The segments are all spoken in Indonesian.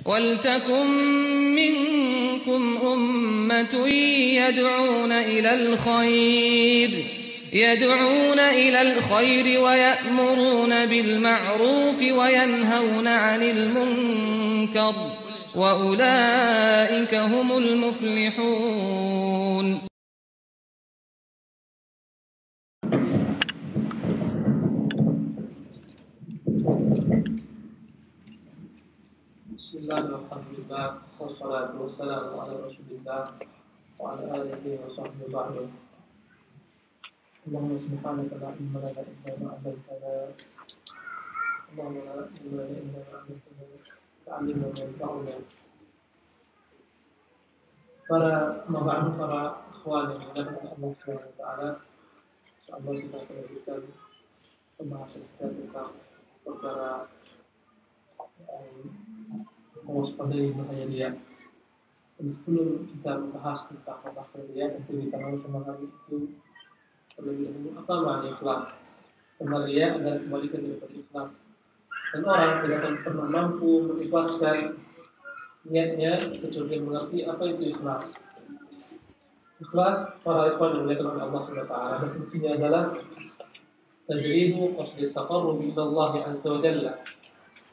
وَلْتَكُن مِّنكُمْ أُمَّةٌ يَدْعُونَ إِلَى الْخَيْرِ وَيَأْمُرُونَ بِالْمَعْرُوفِ وَيَنْهَوْنَ عَنِ الْمُنكَرِ وَأُولَئِكَ هُمُ الْمُفْلِحُونَ. Bismillahirrahmanirrahim. Wassalatu wassalamu ala Rasulillah wa ala alihi wa sahbihi ba'du. Allahumma subhanaka la ilma lana illa ma 'allamtana. Allahumma la ilma lana illa ma 'allamtana. Fa'allimna ma yanfa'una. Para mab'adu, para ikhwan yang dimuliakan Allah Subhanahu wa taala. Insyaallah kita akan lanjutkan pembahasan kita tentang perkara mewaspadai bahaya riya. Dan sebelum kita membahas tentang bahaya riya, tentu kita harus memahami itu terlebih dahulu apa makna ikhlas. Karena riya adalah kebalikan daripada ikhlas. Dan orang tidak akan pernah mampu mengikhlaskan niatnya kecuali dia mengerti apa itu ikhlas. Ikhlas para ikhwan yang dimuliakan oleh Allah Subhanahu wa taala, definisinya adalah tajridu qasdi taqarrub ila Allah azza wa jalla.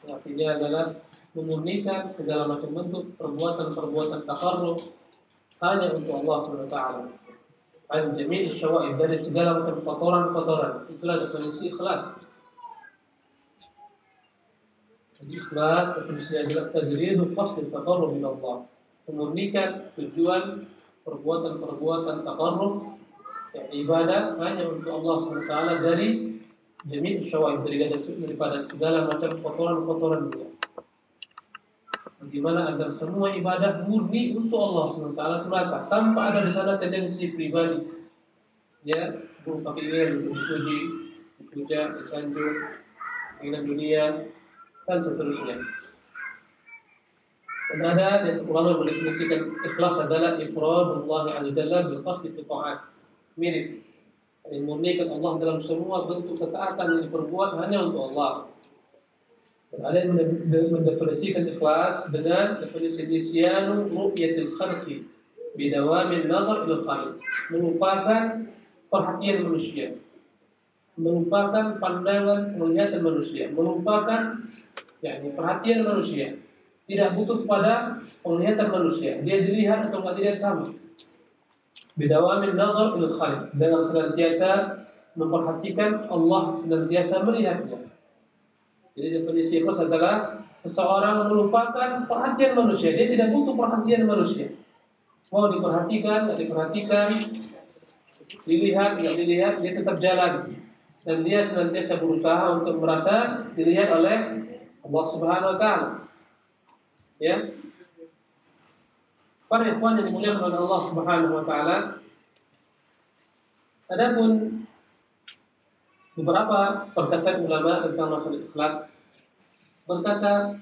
Artinya adalah memurnikan segala macam bentuk perbuatan-perbuatan taqarrub hanya untuk Allah Subhanahu wa taala. An jami' syawa'ib, dari segala macam kotoran-kotoran. Itulah definisi ikhlas. Jadi ikhlas definisinya adalah tajridu qasdi taqarrub ila Allah. Memurnikan tujuan perbuatan-perbuatan taqarrub, ibadah hanya untuk Allah Subhanahu wa taala dari jami' syawa'ib, daripada segala macam kotoran-kotoran dunia. Di mana agar semua ibadah murni untuk Allah SWT semata, tanpa ada di sana tendensi pribadi, ya, berupa keinginan untuk dipuji, dipuja, disanjung, keinginan dunia, dan seterusnya. Dan ada yang ulama mendefinisikan ikhlas adalah ifradullah azza jalla bil qasdi fi ta'at, mirip memurnikan Allah dalam semua bentuk ketaatan yang diperbuat hanya untuk Allah. Dan ada yang mendefinisikan ikhlas dengan definisi nisyanu ru'yatil khalqi bidawamin nazar ila khaliq, melupakan perhatian manusia, melupakan pandangan penglihatan manusia, melupakan perhatian manusia, tidak butuh pada penglihatan manusia, dia dilihat atau tidak dilihat sama. Bidawamin nazar ila khaliq, dengan senantiasa memperhatikan Allah, senantiasa melihatnya. Jadi definisi ikhlas adalah seseorang melupakan perhatian manusia. Dia tidak butuh perhatian manusia. Mau diperhatikan, tidak diperhatikan, dilihat, tidak dilihat, dia tetap jalan. Dan dia senantiasa berusaha untuk merasa dilihat oleh Allah Subhanahu wa taala. Ya. Para ikhwan yang dimuliakan oleh Allah Subhanahu wa taala, adapun beberapa perkataan ulama tentang masalah ikhlas. Berkata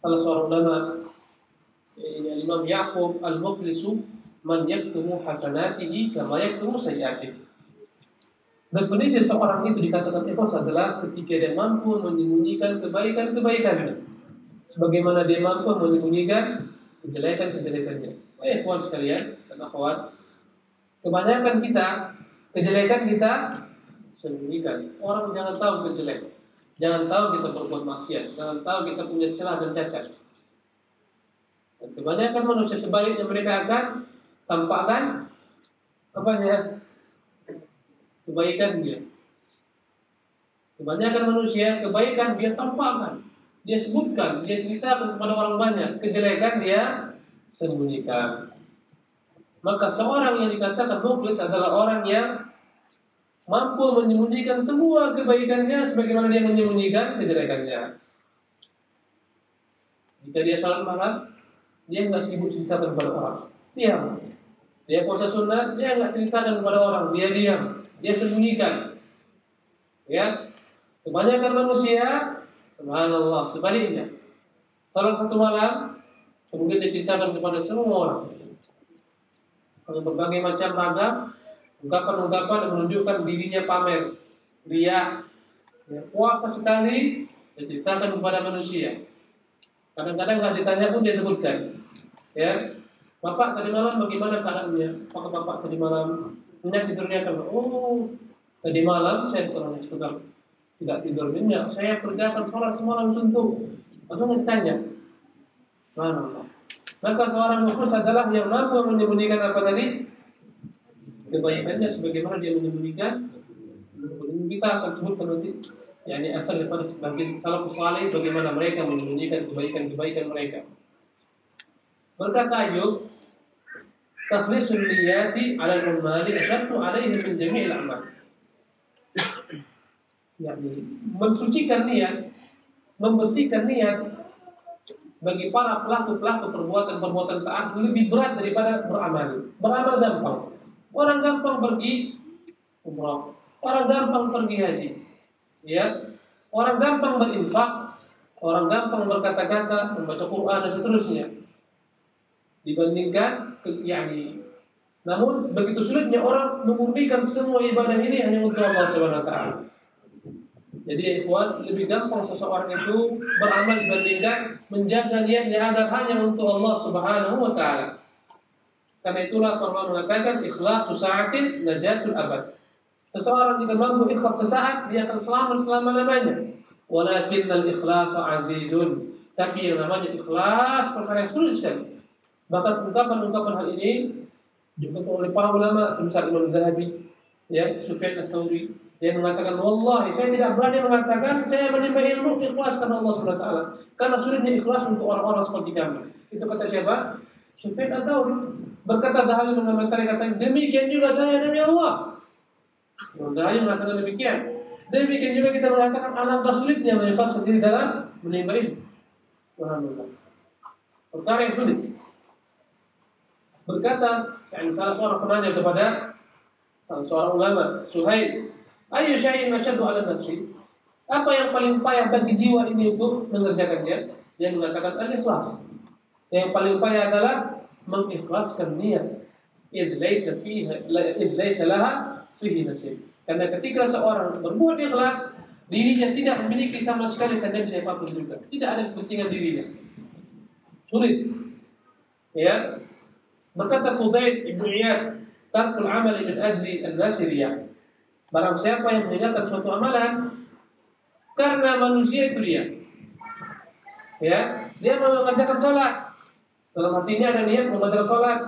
salah seorang ulama, Imam Ya'qub al-Mukhlisu, man yaktumu hasanatihi kama yaktumu sayyi'atihi. Definisi seorang itu dikatakan ikhlas adalah ketika dia mampu menyembunyikan kebaikan-kebaikannya, sebagaimana dia mampu menyembunyikan kejelekan-kejelekannya. Ikhwan sekalian dan akhwat, kebanyakan kita kejelekan kita sembunyikan. Orang jangan tahu kejelek, jangan tahu kita berbuat maksiat, jangan tahu kita punya celah dan cacat. Dan kebanyakan manusia sebaliknya, mereka akan tampakkan kebaikan dia. Kebanyakan manusia kebaikan dia tampakkan, dia sebutkan, dia ceritakan kepada orang banyak. Kejelekan dia sembunyikan. Maka seorang yang dikatakan mukhlis adalah orang yang mampu menyembunyikan semua kebaikannya sebagaimana dia menyembunyikan kejelekannya. Jika dia salat malam, dia enggak sibuk ceritakan kepada orang, diam. Dia puasa sunat, dia enggak ceritakan kepada orang, dia diam, dia sembunyikan. Ya, kebanyakan manusia, subhanallah, sebaliknya. Salat satu malam, kemudian dia ceritakan kepada semua orang, dengan berbagai macam ragam ungkapan-ungkapan yang menunjukkan dirinya pamer, riya. Ya, puasa sekali diceritakan kepada manusia. Kadang-kadang nggak ditanya pun dia sebutkan. Ya, Bapak tadi malam bagaimana keadaannya? Apakah Bapak tadi malam nyenyak tidurnya? Kan? Oh, tadi malam saya kurang sebentar tidak tidur nyenyak. Saya kerjakan sholat semalam suntuk. Lalu ditanya, subhanallah. Maka seorang mukhlus adalah yang mampu menyembunyikan apa tadi? Kebaikannya sebagaimana dia menyembunyikan. Kita akan sebutkan nanti yakni asal daripada sebagian salafus saleh bagaimana mereka menyembunyikan kebaikan-kebaikan mereka. Berkata Ayub, takhlisul niyati 'ala al-amali asyaddu 'alaihi min jami'il a'mal. Yakni mensucikan niat, membersihkan niat bagi para pelaku-pelaku perbuatan-perbuatan taat lebih berat daripada beramal. Beramal gampang. Orang gampang pergi umrah, orang gampang pergi haji. Ya, orang gampang berinfak, orang gampang berkata-kata, membaca Quran dan seterusnya. Dibandingkan, namun begitu sulitnya orang memurnikan semua ibadah ini hanya untuk Allah Subhanahu Wa Taala. Jadi, ikhwan, lebih gampang seseorang itu beramal dibandingkan menjaga niatnya agar hanya untuk Allah Subhanahu Wa Taala. Karena itulah Quran mengatakan ikhlasu sa'atin najatul abad. Seseorang jika mampu ikhlas sesaat, dia akan selamat selama-lamanya. Walakinnal ikhlasu azizun. Tapi yang namanya ikhlas perkara yang sulit sekali. Bahkan ungkapan-ungkapan hal ini dikutip oleh para ulama semisal Imam Zahabi, ya, Sufyan Ats-Tsauri, dia mengatakan, wallahi saya tidak berani mengatakan saya menimba ilmu ikhlas karena Allah Subhanahu wa taala. Karena sulitnya ikhlas untuk orang-orang seperti kami. Itu kata siapa? Sufyan Ats-Tsauri. Berkata Zahabi mengomentari katanya, demikian juga saya demi Allah. Yang mengatakan demikian. Demikian juga kita mengatakan alangkah sulitnya mengikhlas sendiri dalam menimba ilmu. Alhamdulillah. Perkara yang sulit. Berkata, salah seorang penanya kepada seorang ulama, Suhail, ayu syai'in asyaddu 'ala nafsi? Apa yang paling payah bagi jiwa ini untuk mengerjakannya? Dia mengatakan al-ikhlas. Yang paling payah adalah mengikhlaskan niat. Idz laisa laha fihi nasib. Karena ketika seorang berbuat ikhlas, dirinya tidak memiliki sama sekali tendensi apapun juga. Tidak ada kepentingan dirinya. Sulit. Ya. Berkata Fudail Ibnu Iyad, tarkul amali min ajli an-nasi riya. Barang siapa yang meninggalkan suatu amalan karena manusia itu riya. Ya, dia mau mengerjakan salat. Dalam hatinya ada niat mengerjakan salat.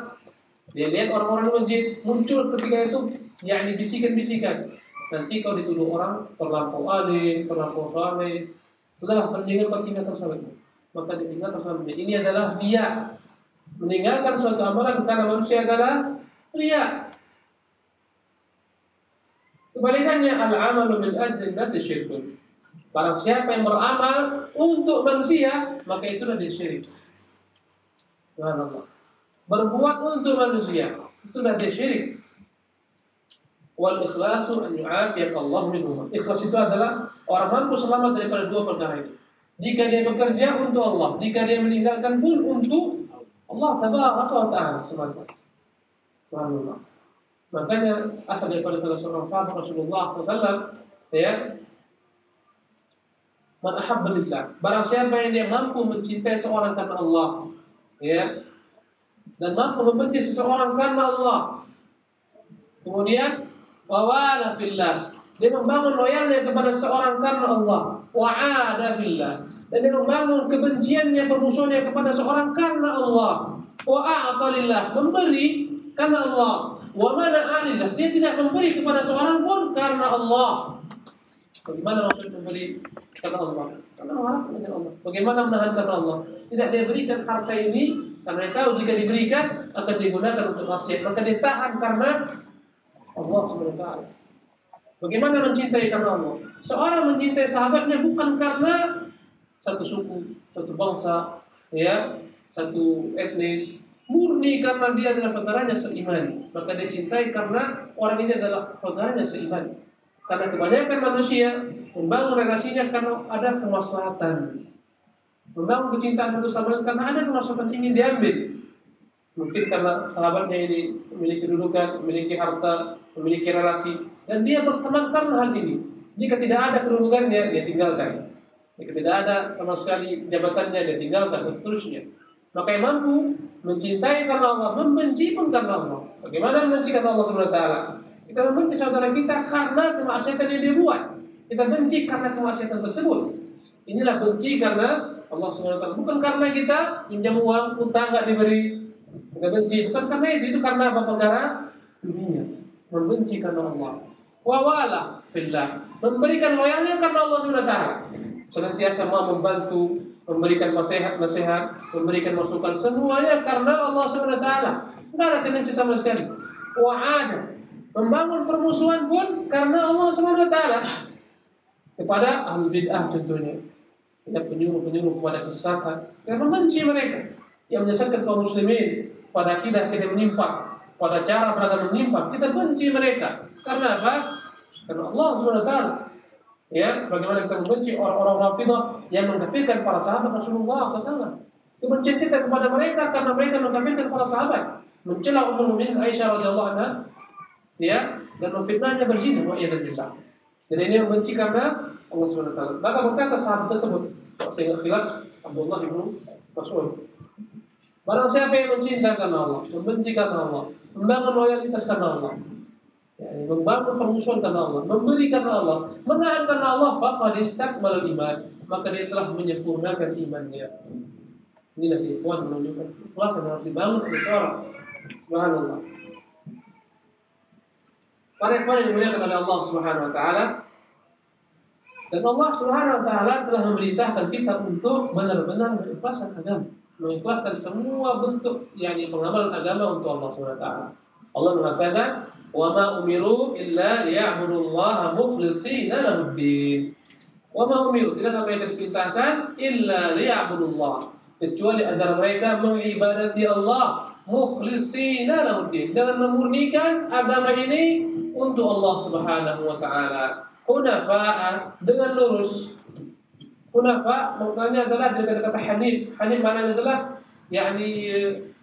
Dia lihat orang-orang di masjid muncul ketika itu, yakni bisikan-bisikan. Nanti kau dituduh orang terlampau alim, terlampau saleh. Setelah meninggalkan tinggalkan salatnya, maka ditinggalkan salatnya. Ini adalah dia meninggalkan suatu amalan karena manusia adalah riya. Kebalikannya, al-amalu min ajli an-nasi syirkun. Barang siapa yang beramal untuk manusia, maka itulah dia syirik. Subhanallah. Berbuat untuk manusia, itulah dia syirik. Wal ikhlasu an yu'afiyaka Allah minhum. Ikhlas itu adalah orang mampu selamat daripada dua perkara ini. Jika dia bekerja untuk Allah, jika dia meninggalkan pun untuk Allah tabaraka wa ta'ala semata. Subhanallah. Makanya asal daripada salah seorang sahabat Rasulullah SAW, ya, man ahabba lillah. Barang siapa yang dia mampu mencintai seorang karena Allah, ya, dan mampu membenci seseorang karena Allah. Kemudian wawala fillah. Dia membangun loyalnya kepada seorang karena Allah. Wa'ada fillah. Dan dia membangun kebenciannya, permusuhannya kepada seorang karena Allah. Wa'ata lillah. Memberi karena Allah. Wa mana'a lillah. Dia tidak memberi kepada seorang pun karena Allah. Bagaimana maksud memberi karena Allah? Karena mengharapkan dengan Allah. Bagaimana menahan karena Allah? Tidak dia berikan harta ini karena dia tahu jika diberikan akan digunakan untuk maksiat. Maka dia tahan karena Allah Subhanahu wa taala. Bagaimana mencintai karena Allah? Seorang mencintai sahabatnya bukan karena satu suku, satu bangsa, ya, satu etnis, murni karena dia adalah saudaranya seiman. Maka dia cintai karena orang ini adalah saudaranya seiman. Karena kebanyakan manusia membangun relasinya karena ada kemaslahatan. Membangun kecintaan satu sama lain karena ada kemaslahatan ingin diambil. Mungkin karena sahabatnya ini memiliki kedudukan, memiliki harta, memiliki relasi, dan dia berteman karena hal ini. Jika tidak ada kedudukannya, dia tinggalkan. Jika tidak ada sama sekali jabatannya dia tinggalkan dan seterusnya. Maka yang mampu mencintai karena Allah, membenci pun karena Allah. Bagaimana membenci karena Allah Subhanahu wa taala? Kita membenci saudara kita karena kemaksiatan yang dia buat. Kita benci karena kemaksiatan tersebut. Inilah benci karena Allah Subhanahu wa taala. Bukan karena kita pinjam uang, utang enggak diberi. Kita benci bukan karena itu karena apa? Perkara dunia. Membenci karena Allah. Wa wala fillah. Memberikan loyalnya karena Allah Subhanahu wa taala. Senantiasa mau membantu, memberikan nasihat, memberikan masukan semuanya karena Allah Subhanahu wa taala. Enggak ada tendensi sama sekali. Wa ada membangun permusuhan pun karena Allah Subhanahu wa taala kepada ahli bid'ah contohnya. Yang penyuruh kepada kesesatan, yang membenci mereka, yang menyesatkan kaum muslimin pada akidah kita menyimpang, pada cara beragama menyimpang, kita benci mereka. Karena apa? Karena Allah Subhanahu wa taala. Ya, bagaimana kita membenci orang-orang Rafidhah yang mengkafirkan para sahabat Rasulullah SAW. Kebencian kita kepada mereka karena mereka mengkafirkan para sahabat, mencela Ummul Mukminin Aisyah radhiyallahu anha, ya, dan memfitnahnya berzina wa iyadillah. Jadi ini membenci karena Allah Subhanahu wa taala. Maka berkata sahabat tersebut, saya ingat bilang Abdullah bin Mas'ud, barang siapa yang mencinta karena Allah, membenci karena Allah, membangun loyalitas karena Allah, ya, membangun permusuhan karena Allah, memberi karena Allah, menahan karena Allah, faqad istakmal iman, maka dia telah menyempurnakan imannya. Inilah ikhwan menunjukkan ikhlas yang harus dibangun oleh seorang. Subhanallah. Para ikhwan yang dimuliakan oleh Allah Subhanahu wa taala, dan Allah Subhanahu wa taala telah memerintahkan kita untuk benar-benar mengikhlaskan agama, mengikhlaskan semua bentuk yakni pengamalan agama untuk Allah Subhanahu wa taala. Allah mengatakan, "Wa ma umiru illa liya'budullaha mukhlishina lahud-din." Wa ma umiru, tidak mereka diperintahkan illa liya'budullah, kecuali agar mereka mengibadati Allah mukhlishina lahud-din, dengan memurnikan agama ini untuk Allah Subhanahu wa taala. Hunafa, dengan lurus. Hunafa maknanya adalah dari kata hanif. Hanif maknanya adalah yakni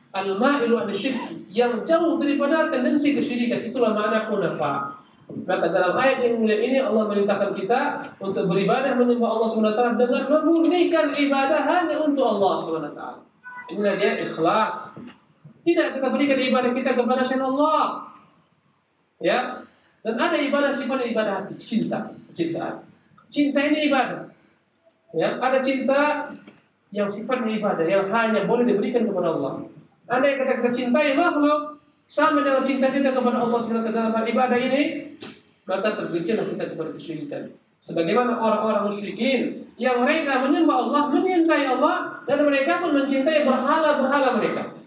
al-ma'ilu an syirk, yang jauh daripada tendensi kesyirikan. Itulah makna hunafa. Maka dalam ayat yang mulia ini Allah merintahkan kita untuk beribadah menyembah Allah Subhanahu wa taala dengan memurnikan ibadah hanya untuk Allah Subhanahu wa taala. Inilah dia ikhlas. Tidak kita berikan ibadah kita kepada selain Allah. Ya. Dan ada ibadah sifatnya ibadah hati, cintaan. Cinta ini ibadah. Ya, ada cinta yang sifatnya ibadah yang hanya boleh diberikan kepada Allah. Ada yang kita cintai makhluk sama dengan cinta kita kepada Allah Subhanahu wa taala dalam ibadah ini, maka tergelincirlah kita kepada kesyirikan. Sebagaimana orang-orang musyrikin yang mereka menyembah Allah, menyintai Allah, dan mereka pun mencintai berhala-berhala mereka.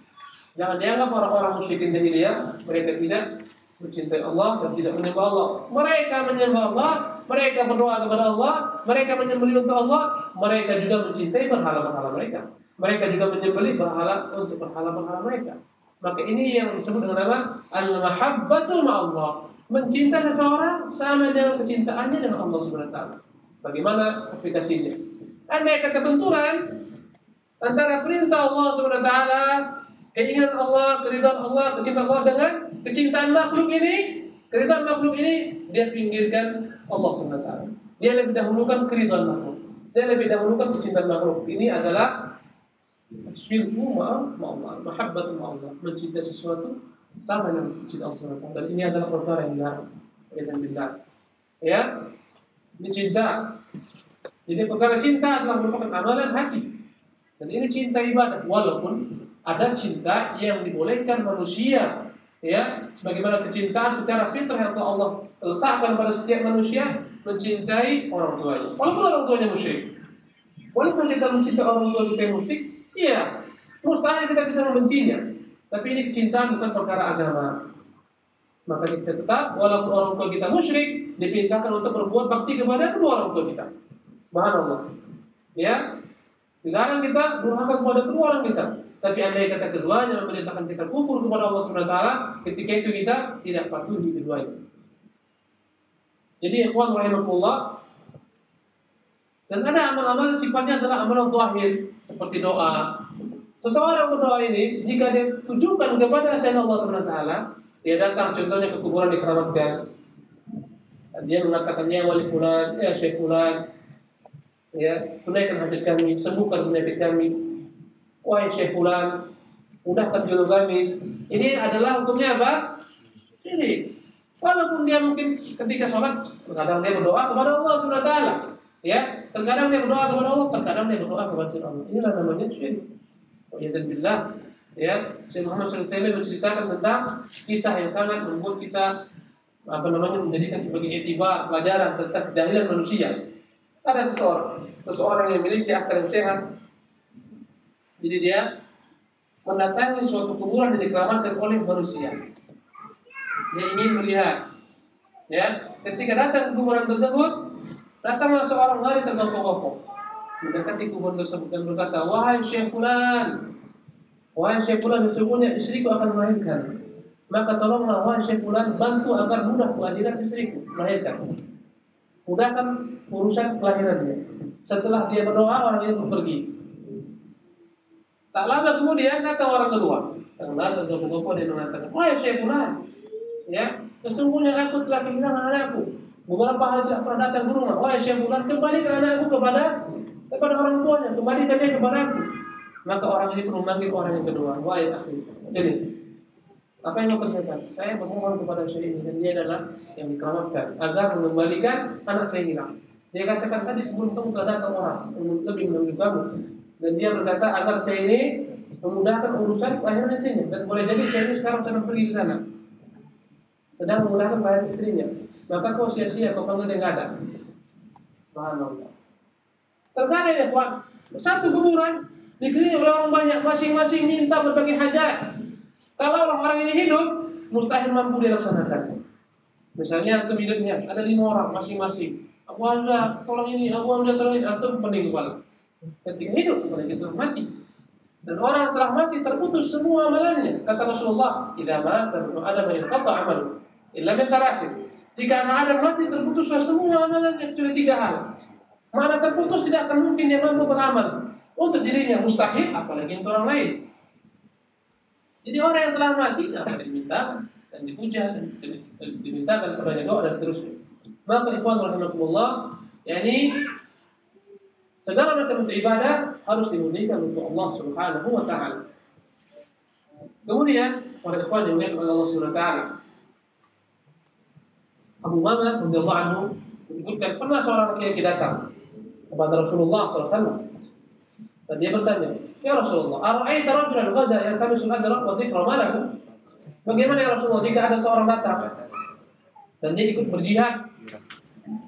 Jangan dianggap orang-orang musyrikin jahiliyah mereka tidak mencintai Allah dan tidak menyembah Allah. Mereka menyembah Allah, mereka berdoa kepada Allah, mereka menyembelih untuk Allah, mereka juga mencintai berhala-berhala mereka. Mereka juga menyembelih berhala untuk berhala-berhala mereka. Maka ini yang disebut dengan nama al-mahabbatu ma'allah. Mencintai seseorang sama dengan kecintaannya dengan Allah Subhanahu wa taala. Bagaimana aplikasinya? Andai kata benturan antara perintah Allah Subhanahu wa taala, keinginan Allah, keridhaan Allah, kecintaan Allah dengan kecintaan makhluk ini, keridhaan makhluk ini, dia pinggirkan Allah Subhanahu wa taala. Dia lebih dahulukan keridhaan makhluk. Dia lebih dahulukan kecintaan makhluk. Ini adalah syirku ma'allah, mahabbatu ma'allah, mencintai sesuatu sama dengan mencintai Allah Subhanahu wa taala. Dan ini adalah perkara yang dilarang. Ya, ini cinta. Jadi perkara cinta adalah merupakan amalan hati. Dan ini cinta ibadah, walaupun ada cinta yang dibolehkan manusia, ya, sebagaimana kecintaan secara fitrah yang telah Allah letakkan pada setiap manusia, mencintai orang tuanya, walaupun orang tuanya musyrik. Walaupun kita mencintai orang tua kita yang musyrik, iya, mustahil kita bisa membencinya. Tapi ini kecintaan bukan perkara agama. Maka kita tetap, walaupun orang tua kita musyrik, diperintahkan untuk berbuat bakti kepada kedua orang tua kita. Subhanallah. Ya, dilarang kita durhaka kepada kedua orang kita. Tapi andai kata keduanya memerintahkan kita kufur kepada Allah Subhanahu wa taala, ketika itu kita tidak patuhi keduanya. Jadi ikhwan rahimakumullah, dan ada amal-amal sifatnya adalah amalan zahir seperti doa. Seseorang berdoa ini jika dia tujukan kepada selain Allah Subhanahu wa taala, dia datang contohnya ke kuburan dikeramatkan. Dia mengatakan ya wali fulan, ya syekh fulan. Ya, tunaikan hajat kami, sembuhkan penyakit kami. Wahai Syekh Fulan, mudahkan jodoh kami. Ini adalah hukumnya apa? Syirik. Walaupun dia mungkin ketika sholat terkadang dia berdoa kepada Allah Subhanahu wa taala, ya, terkadang dia berdoa kepada Allah, terkadang dia berdoa kepada Allah. Inilah namanya syirik. Waliyadzubillah. Ya, Syekh Muhammad SAW menceritakan tentang kisah yang sangat membuat kita menjadikan sebagai itibar pelajaran tentang kejahilan manusia. Ada seseorang yang memiliki akal yang sehat. Jadi dia mendatangi suatu kuburan yang dikeramatkan oleh manusia. Dia ingin melihat. Ya, ketika datang ke kuburan tersebut, datanglah seorang wanita tergopoh-gopoh mendekati kuburan tersebut dan berkata, "Wahai Syekh Fulan, sesungguhnya istriku akan melahirkan. Maka tolonglah wahai Syekh Fulan, bantu agar mudah kelahiran istriku melahirkan. Mudahkan urusan kelahirannya." Setelah dia berdoa, orang ini pun pergi. Tak lama kemudian datang orang kedua. Karena tergopoh-gopoh dia mengatakan, "Wahai Syekh Fulan, ya, sesungguhnya aku telah kehilangan anakku. Beberapa hari tidak pernah datang ke rumah. Wahai Syekh Fulan, kembalikan anakku kepada orang tuanya, kembalikan dia kepada aku." Maka orang ini pun memanggil orang yang kedua, "Wahai akhi, ini apa yang kau kerjakan? Saya memohon kepada Syekh ini dan dia adalah yang dikeramatkan agar mengembalikan anak saya hilang." Dia katakan, "Tadi sebelum kamu telah datang orang lebih menunjuk kamu." Dan dia berkata, agar saya ini memudahkan urusan kelahiran istrinya. Dan boleh jadi saya ini sekarang sedang pergi ke sana, sedang memudahkan kelahiran istrinya. Maka kau sia-sia, kau panggil dia nggak ada. Subhanallah. Terkadang ya Tuhan, satu kuburan dikelilingi oleh orang banyak, masing-masing minta berbagai hajat. Kalau orang ini hidup, mustahil mampu dia laksanakan. Misalnya antum hidupnya ada 5 orang masing-masing. Abu Hamzah tolong ini, Abu Hamzah tolong ini, antum pening kepala. Ketika hidup, ketika telah mati. Dan orang telah mati terputus semua amalannya. Kata Rasulullah, "Idza mata ibnu Adam inqata 'amaluhu illa min thalathin." Jika anak Adam mati terputuslah semua amalannya kecuali 3 hal. Mana terputus tidak akan mungkin dia mampu beramal. Untuk dirinya mustahil, apalagi untuk orang lain. Jadi orang yang telah mati akan dimintakan dan dipuja dan dimintakan kepada doa dan seterusnya. Maka ikhwan rahimakumullah, yakni segala macam bentuk ibadah harus dimurnikan untuk Allah Subhanahu wa taala. Kemudian para ikhwan yang dimuliakan oleh Allah Subhanahu wa taala, Abu Umamah radhiyallahu anhu menyebutkan pernah seorang laki-laki datang kepada Rasulullah SAW dan dia bertanya, "Ya Rasulullah, ara'aita rajulan ghaza yaltamisul ajra wa dhikra malahu?" Bagaimana ya Rasulullah jika ada seorang datang dan dia ikut berjihad,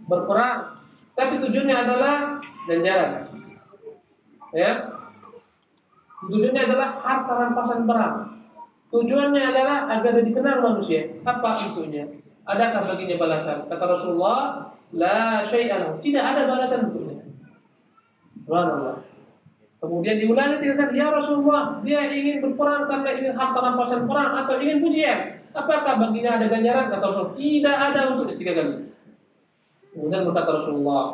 berperang, tapi tujuannya adalah ganjaran. Ya. Tujuannya adalah harta rampasan perang. Tujuannya adalah agar dikenal manusia. Apa itunya? Adakah baginya balasan? Kata Rasulullah, "La syai'a lahu." Tidak ada balasan untuknya. Subhanallah. Kemudian diulangi 3 kali, "Ya Rasulullah, dia ingin berperang karena ingin harta rampasan perang atau ingin pujian. Apakah baginya ada ganjaran?" Kata Rasulullah, "Tidak ada untuknya." 3 kali. Kemudian berkata Rasulullah,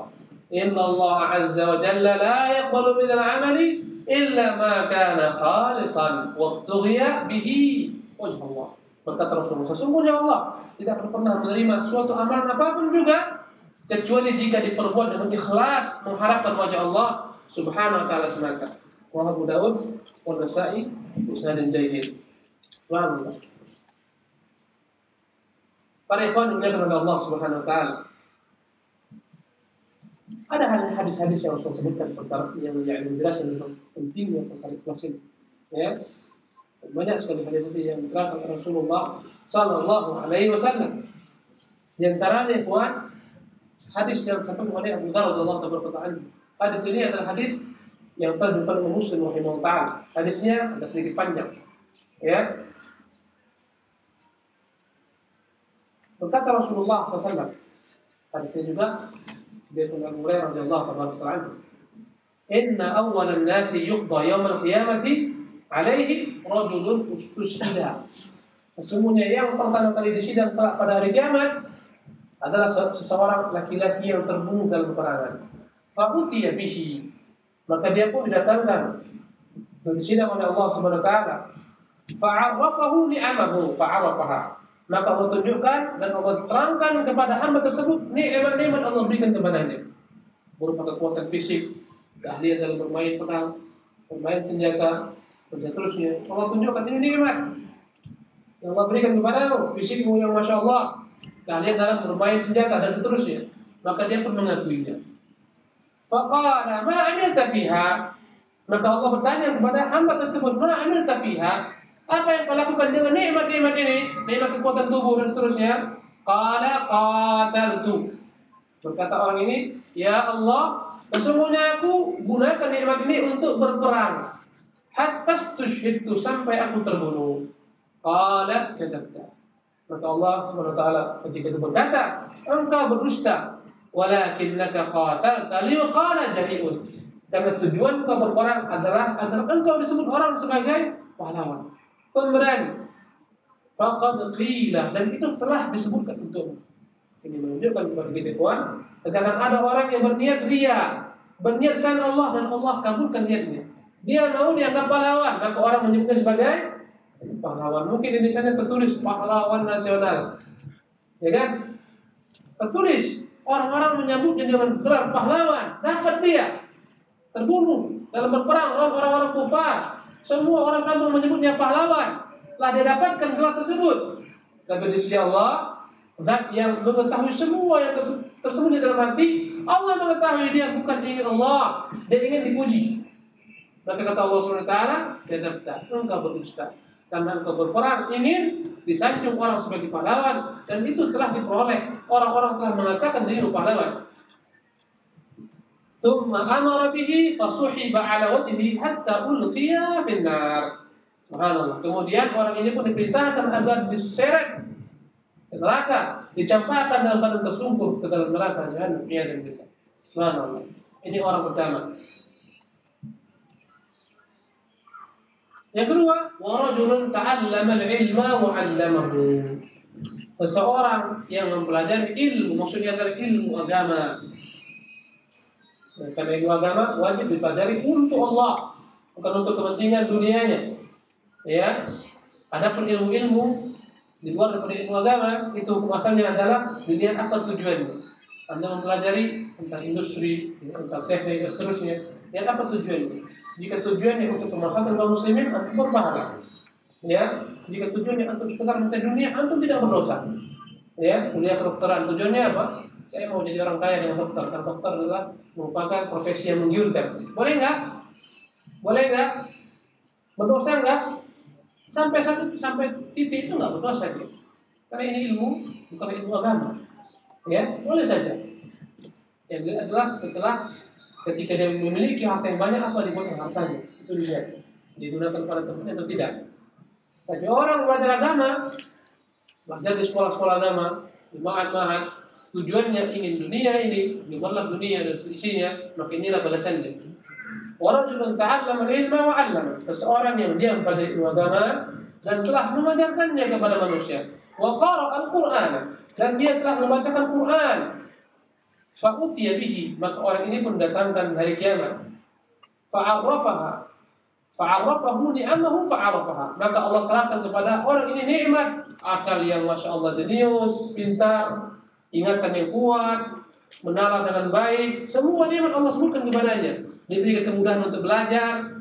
"Inna Allah azza wa jalla la yaqbalu min al-'amali illa ma kana khalisan wa tughiya bihi wajh Allah." Berkata Rasulullah, sesungguhnya Allah tidak pernah menerima suatu amalan apapun juga kecuali jika diperbuat dengan ikhlas mengharapkan wajah Allah Subhanahu wa taala semata. Wa Abu Dawud wa Nasa'i isnadun jayyid. Subhanallah. Para ikhwan yang dimuliakan oleh Allah Subhanahu wa taala, ada hadis-hadis yang Rasul sebutkan tentang yang menjelaskan tentang pentingnya perkara ikhlas ini. Ya. Banyak sekali hadis yang diterangkan oleh Rasulullah sallallahu alaihi wasallam. Di antaranya ikhwan, hadis yang disampaikan oleh Abu Dzar radhiyallahu anhu. Hadis ini adalah hadis yang terdapat dalam Muslim rahimahullah ta'ala. Hadisnya agak sedikit panjang. Ya. Berkata Rasulullah SAW, hadisnya juga dari Abu Hurairah radhiyallahu anhu, "Inna awwalan nasi yuqda yaumil qiyamati alaihi rajulun ustushhida." Sesungguhnya yang pertama kali disidang pada hari kiamat adalah seseorang laki-laki yang terbunuh dalam peperangan. Fa'utiya bihi, maka dia pun didatangkan dan disidang oleh Allah Subhanahu wa taala. Fa'arafahu ni'amahu fa'arafaha, maka Allah tunjukkan dan Allah terangkan kepada hamba tersebut nikmat-nikmat Allah berikan kepadanya. berupa kekuatan fisik, keahlian dalam bermain pedang, bermain senjata, dan seterusnya. Allah tunjukkan ini nikmat yang Allah berikan kepadamu, fisikmu yang masya Allah, keahlian dalam bermain senjata dan seterusnya. Maka dia pun mengakuinya. Faqala ma amilta fiha. Maka Allah bertanya kepada hamba tersebut, ma amilta fiha. Apa yang kau lakukan dengan nikmat-nikmat ini, nikmat kekuatan tubuh dan seterusnya? Qala qataltu. Berkata orang ini, ya Allah, sesungguhnya aku gunakan nikmat ini untuk berperang. Hatta stushhidtu, sampai aku terbunuh. Qala kadzabta. Maka Allah SWT ketika itu berkata, engkau berdusta. Walakinnaka qatalta liqala jari'un. Karena tujuan kau berperang adalah agar engkau disebut orang sebagai pahlawan, pemberani. Faqad qila, dan itu telah disebutkan untukmu. Ini menunjukkan kepada kita kawan, terkadang ada orang yang berniat riya, berniat selain Allah dan Allah kabulkan niatnya. Dia mau dianggap pahlawan, maka orang menyebutnya sebagai pahlawan. Mungkin di sana tertulis pahlawan nasional, ya kan? Tertulis. Orang-orang menyebutnya dengan gelar pahlawan, dapat dia terbunuh dalam berperang lawan orang-orang kufar. Semua orang kampung menyebutnya pahlawan, telah dia dapatkan gelar tersebut. Tapi di sisi Allah, Zat yang mengetahui semua yang tersembunyi dalam hati, Allah mengetahui dia bukan ingin Allah, dia ingin dipuji. Maka kata Allah SWT, kadzabta, engkau berdusta. Karena engkau berperang ingin disanjung orang sebagai pahlawan, dan itu telah diperoleh. Orang-orang telah mengatakan dirimu pahlawan. Tsumma amara bihi fasuhiba ala wajhihi hatta ulqiya fin nar. Subhanallah. Kemudian orang ini pun diperintahkan agar diseret ke neraka, dicampakkan dalam badan tersungkur ke dalam neraka jahanam. Subhanallah. Ini orang pertama. Yang kedua, wa rajulun ta'allama al-ilma wa 'allamahu. Seseorang yang mempelajari ilmu, maksudnya adalah ilmu agama. Karena ilmu agama wajib dipelajari untuk Allah, bukan untuk kepentingan dunianya. Ya. Adapun ilmu-ilmu di luar daripada ilmu agama, itu asalnya adalah dilihat apa tujuannya. Anda mempelajari tentang industri, tentang teknik dan seterusnya, lihat apa tujuannya. Jika tujuannya untuk kemaslahatan kaum muslimin, antum berpahala. Ya, jika tujuannya antum sekedar mencari dunia, antum tidak berdosa. Ya, kuliah kedokteran tujuannya apa? Saya mau jadi orang kaya dengan dokter. Karena dokter adalah merupakan profesi yang menggiurkan. Boleh enggak? Boleh enggak? Berdosa enggak? Sampai titik itu enggak berdosa dia. Karena ini ilmu, bukan ilmu agama. Ya, boleh saja. Yang adalah setelah ketika dia memiliki harta yang banyak, apa dibuat dengan hartanya? Itu dilihat. Digunakan pada tempatnya atau tidak. Tapi orang belajar agama, belajar di sekolah-sekolah agama, di ma'had-ma'had, tujuannya ingin dunia ini, gemerlap dunia dan isinya, maka inilah balasannya. Warajulun ta'allama al-ilma wa 'allama. Seseorang yang dia mempelajari ilmu agama dan telah mengajarkannya kepada manusia. Wa qara'a al-Qur'ana, dan dia telah membacakan Quran. Fa'utiya bihi, maka orang ini pun datangkan hari kiamat. Fa'arrafahu ni'amahu fa'arrafaha. Maka Allah terangkan kepada orang ini nikmat, akal yang masya Allah jenius, pintar, ingatan yang kuat, menalar dengan baik. Semua nikmat Allah sebutkan kepadanya. Diberi kemudahan untuk belajar,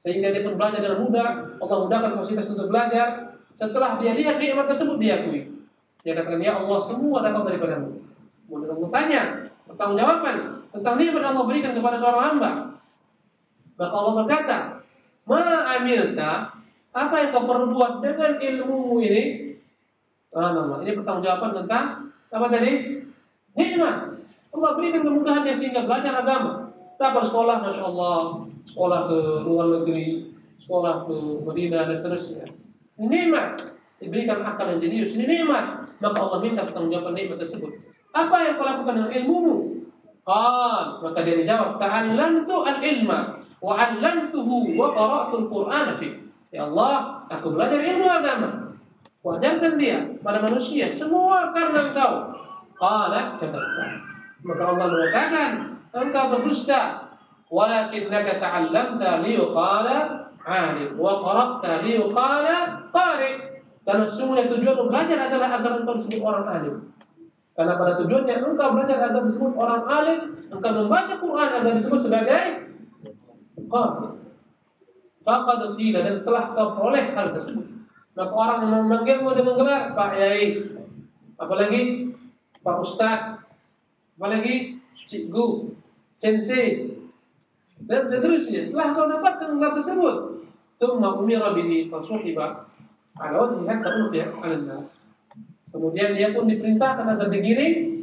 sehingga dia pun belajar dengan mudah. Allah mudahkan fasilitas untuk belajar. Setelah dia lihat nikmat tersebut, dia akui. Dia katakan, ya Allah, semua datang daripadamu. Kemudian Allah tanya, pertanggungjawaban tentang nikmat Allah berikan kepada seorang hamba. Maka Allah berkata, ma amilta, apa yang kau perbuat dengan ilmu ini? Ini pertanggungjawaban tentang apa tadi? Nikmat. Allah berikan kemudahannya sehingga belajar agama. Dapat sekolah, masya Allah, sekolah ke luar negeri, sekolah ke Madinah dan seterusnya. Nikmat. Diberikan akal yang jenius, ini nikmat. Maka Allah minta pertanggungjawaban nikmat tersebut. Apa yang kau lakukan dengan ilmumu? Maka dia menjawab, ta'allamtu al-ilma wa 'allamtuhu wa qara'tu al-Qur'ana fi. Ya Allah, aku belajar ilmu agama. Wajarkan dia pada manusia semua karena engkau. Kata. Maka Allah mengatakan, engkau berdusta. Walakinnaka ta'allamta liyuqala 'alim wa qara'ta liyuqala qari'. Karena sesungguhnya tujuan belajar adalah agar engkau disebut orang alim. Karena pada tujuannya engkau belajar agar disebut orang alim, engkau membaca Quran agar disebut sebagai qari. Faqad qila, dan telah kau peroleh hal tersebut. Maka orang yang memanggilmu dengan gelar Pak Yai, apalagi Pak Ustaz, apalagi Cikgu, Sensei, dan seterusnya, telah kau dapatkan gelar tersebut. Tsumma umira bihi fasuhiba ala wajhi hatta ulqiya 'ala an-nar. Kemudian dia pun diperintahkan agar digiring,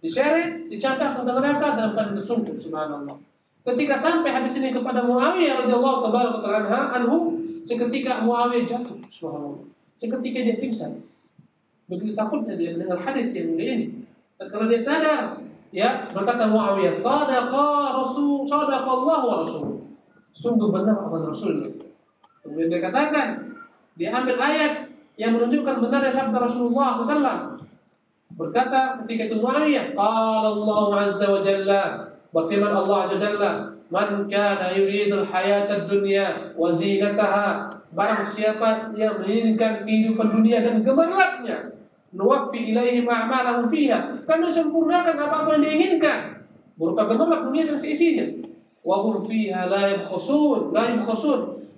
diseret, dicatat ke neraka dalam keadaan tersungkur. Subhanallah. Ketika sampai hadis ini kepada Muawiyah radhiyallahu taala anhu, seketika Muawiyah jatuh. Subhanallah. Seketika dia pingsan. Begitu takutnya dia mendengar hadis yang mulia ini. Kalau dia sadar, ya berkata Muawiyah, sadaqallah wa rasul. Sungguh benar Allah Rasulnya. Kemudian dia katakan, dia ambil ayat yang menunjukkan benarnya sabda Rasulullah SAW. Berkata ketika itu Muawiyah, qala Allah azza wa jalla, berfirman Allah azza wa jalla, man kana yuridul hayatad dunya wa zinataha, barang siapa yang menginginkan kehidupan dunia dan gemerlapnya, nuwaffi ilaihi ma'malahum fiha, kami sempurnakan apa-apa yang diinginkan berupa gemerlap dunia dan seisinya. Wa hum fiha la yabkhusun,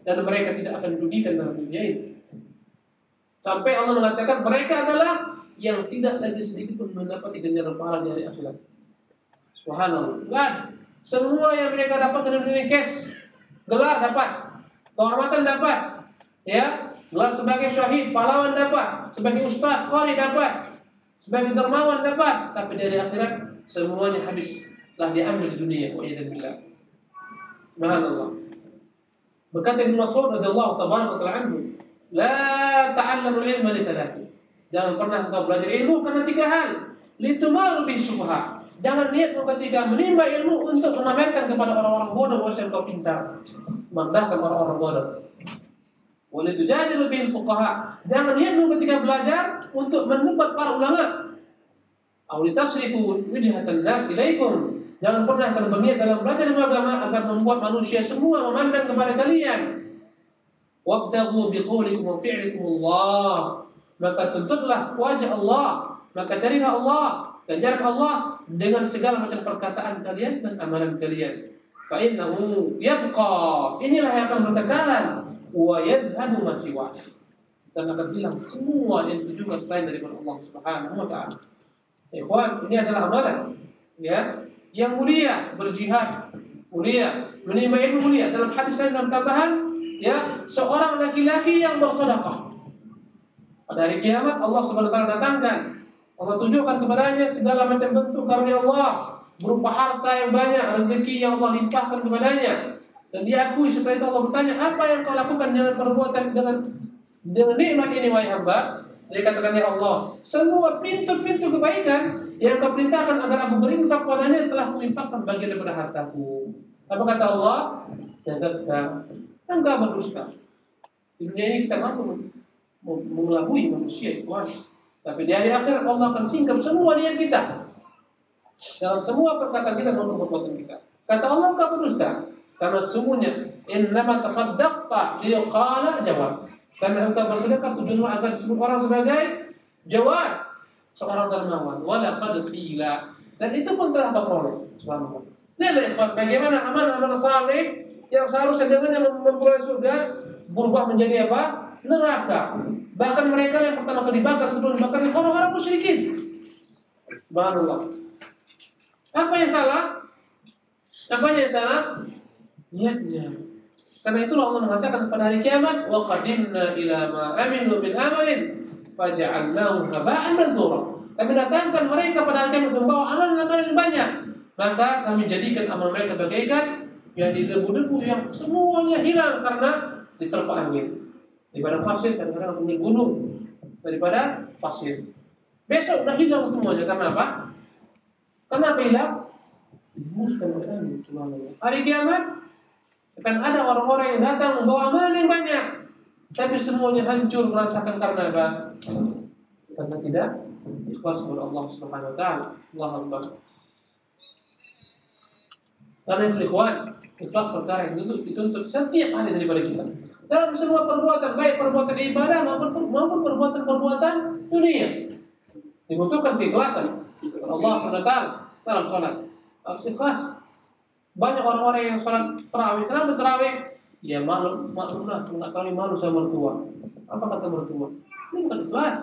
dan mereka tidak akan dirugikan dalam dunia ini. Sampai Allah mengatakan mereka adalah yang tidak lagi sedikit pun mendapati ganjaran pahala di hari akhirat. Subhanallah. Enggak. Semua yang mereka dapat dari dunia cash, gelar dapat, kehormatan dapat, ya, gelar sebagai syahid, pahlawan dapat, sebagai ustaz, qari dapat, sebagai dermawan dapat, tapi dari akhirat semuanya habis, telah diambil di dunia. Wa iyadzubillah. Subhanallah. Berkata Ibnu Mas'ud radhiyallahu tabaraka ta'ala anhu, la ta'allamu ilma li thalath. Jangan pernah engkau belajar ilmu karena 3 hal. Litumaru bi subha. Jangan niat ketika menimba ilmu untuk memamerkan kepada orang-orang bodoh bahwa engkau pintar. Merendahkan orang-orang bodoh. Wa litujadilu bil fuqaha. Jangan niat ketika belajar untuk menubat para ulama. Aw litasrifu wijhatan nas ilaikum. Jangan pernah kalian berniat dalam belajar ilmu agama agar membuat manusia semua memandang kepada kalian. Wabtaghu biqaulikum wa fi'likum Allah. Maka tuntutlah wajah Allah, maka carilah Allah, ganjaran Allah dengan segala macam perkataan kalian dan amalan kalian. Fa innahu yabqa. Inilah yang akan berkekalan, wa yadhhabu ma siwa. Dan akan hilang semua yang ditujukan selain daripada Allah Subhanahu wa taala. Ikhwan, ini adalah amalan, ya, yang mulia, berjihad mulia, menimba ilmu mulia. Dalam hadis lain dalam tambahan, ya, seorang laki-laki yang bersedekah. Pada hari kiamat Allah Subhanahu wa taala datangkan. Allah tunjukkan kepadanya segala macam bentuk karunia Allah berupa harta yang banyak, rezeki yang Allah limpahkan kepadanya. Dan dia akui setelah itu Allah bertanya, "Apa yang kau lakukan dengan perbuatan dengan nikmat ini wahai hamba?" Dia katakan, "Ya Allah, semua pintu-pintu kebaikan yang kau perintahkan agar aku berinfak padanya telah kuinfakkan bagian daripada hartaku." Apa kata Allah? Kata, engkau berdusta. Di dunia ini kita mampu mengelabui manusia, Tuhan. Tapi di hari akhir Allah akan singkap semua niat kita, dalam semua perkataan kita maupun perbuatan kita. Kata Allah, engkau berdusta karena sesungguhnya innama tasaddaqta liqala jawab. Karena engkau bersedekah tujuanmu agar disebut orang sebagai jawab, seorang dermawan. Wala qad qila, dan itu pun telah terperoleh. Subhanallah. Lihat bagaimana amal-amal saleh yang seharusnya dengannya memperoleh surga berubah menjadi apa? Neraka. Bahkan mereka yang pertama kali dibakar sebelum dibakar orang-orang musyrikin. Subhanallah. Apa yang salah? Apanya yang salah? Niatnya. Karena itulah Allah mengatakan pada hari kiamat, wa qadimna ila ma amilu min amalin faja'alnahu haba'an manthura. Kami datangkan mereka pada hari kiamat membawa amalan-amalan yang banyak, maka kami jadikan amal mereka bagaikan yang didebu-debu yang semuanya hilang karena diterpa angin. Daripada pasir, kadang-kadang punya gunung daripada pasir. Besok udah hilang semuanya. Karena apa? Kenapa hilang? Dihembuskan oleh angin. Hari kiamat akan ada orang-orang yang datang membawa amalan yang banyak, tapi semuanya hancur berantakan karena apa? Karena tidak ikhlas kepada Allah Subhanahu wa taala. Allahu Akbar. Karena itu ikhwan, ikhlas perkara yang dituntut setiap hari daripada kita. Dalam semua perbuatan, baik perbuatan ibadah maupun perbuatan dunia. Dibutuhkan keikhlasan. Allah SWT dalam sholat harus ikhlas. Banyak orang-orang yang sholat tarawih. Kenapa tarawih? Ya malu lah, nggak terlalu malu sama mertua. Apa kata mertua? Ini bukan ikhlas.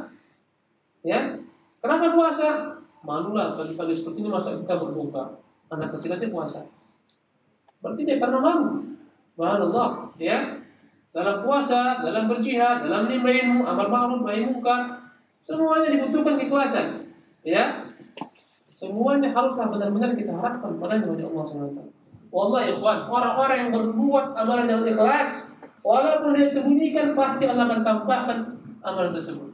Ya, kenapa puasa? Malu lah, pagi-pagi seperti ini masa kita berbuka. Anak kecil aja puasa. Berarti dia karena malu. Subhanallah, ya. Dalam puasa, dalam berjihad, dalam menerima ilmu, amar ma'ruf nahi munkar, semuanya dibutuhkan keikhlasan. Ya. Semuanya haruslah benar-benar kita harapkan pada Allah SWT. Wallahi ikhwan, orang-orang yang berbuat amalan dengan ikhlas, walaupun dia sembunyikan, pasti Allah akan tampakkan amalan tersebut.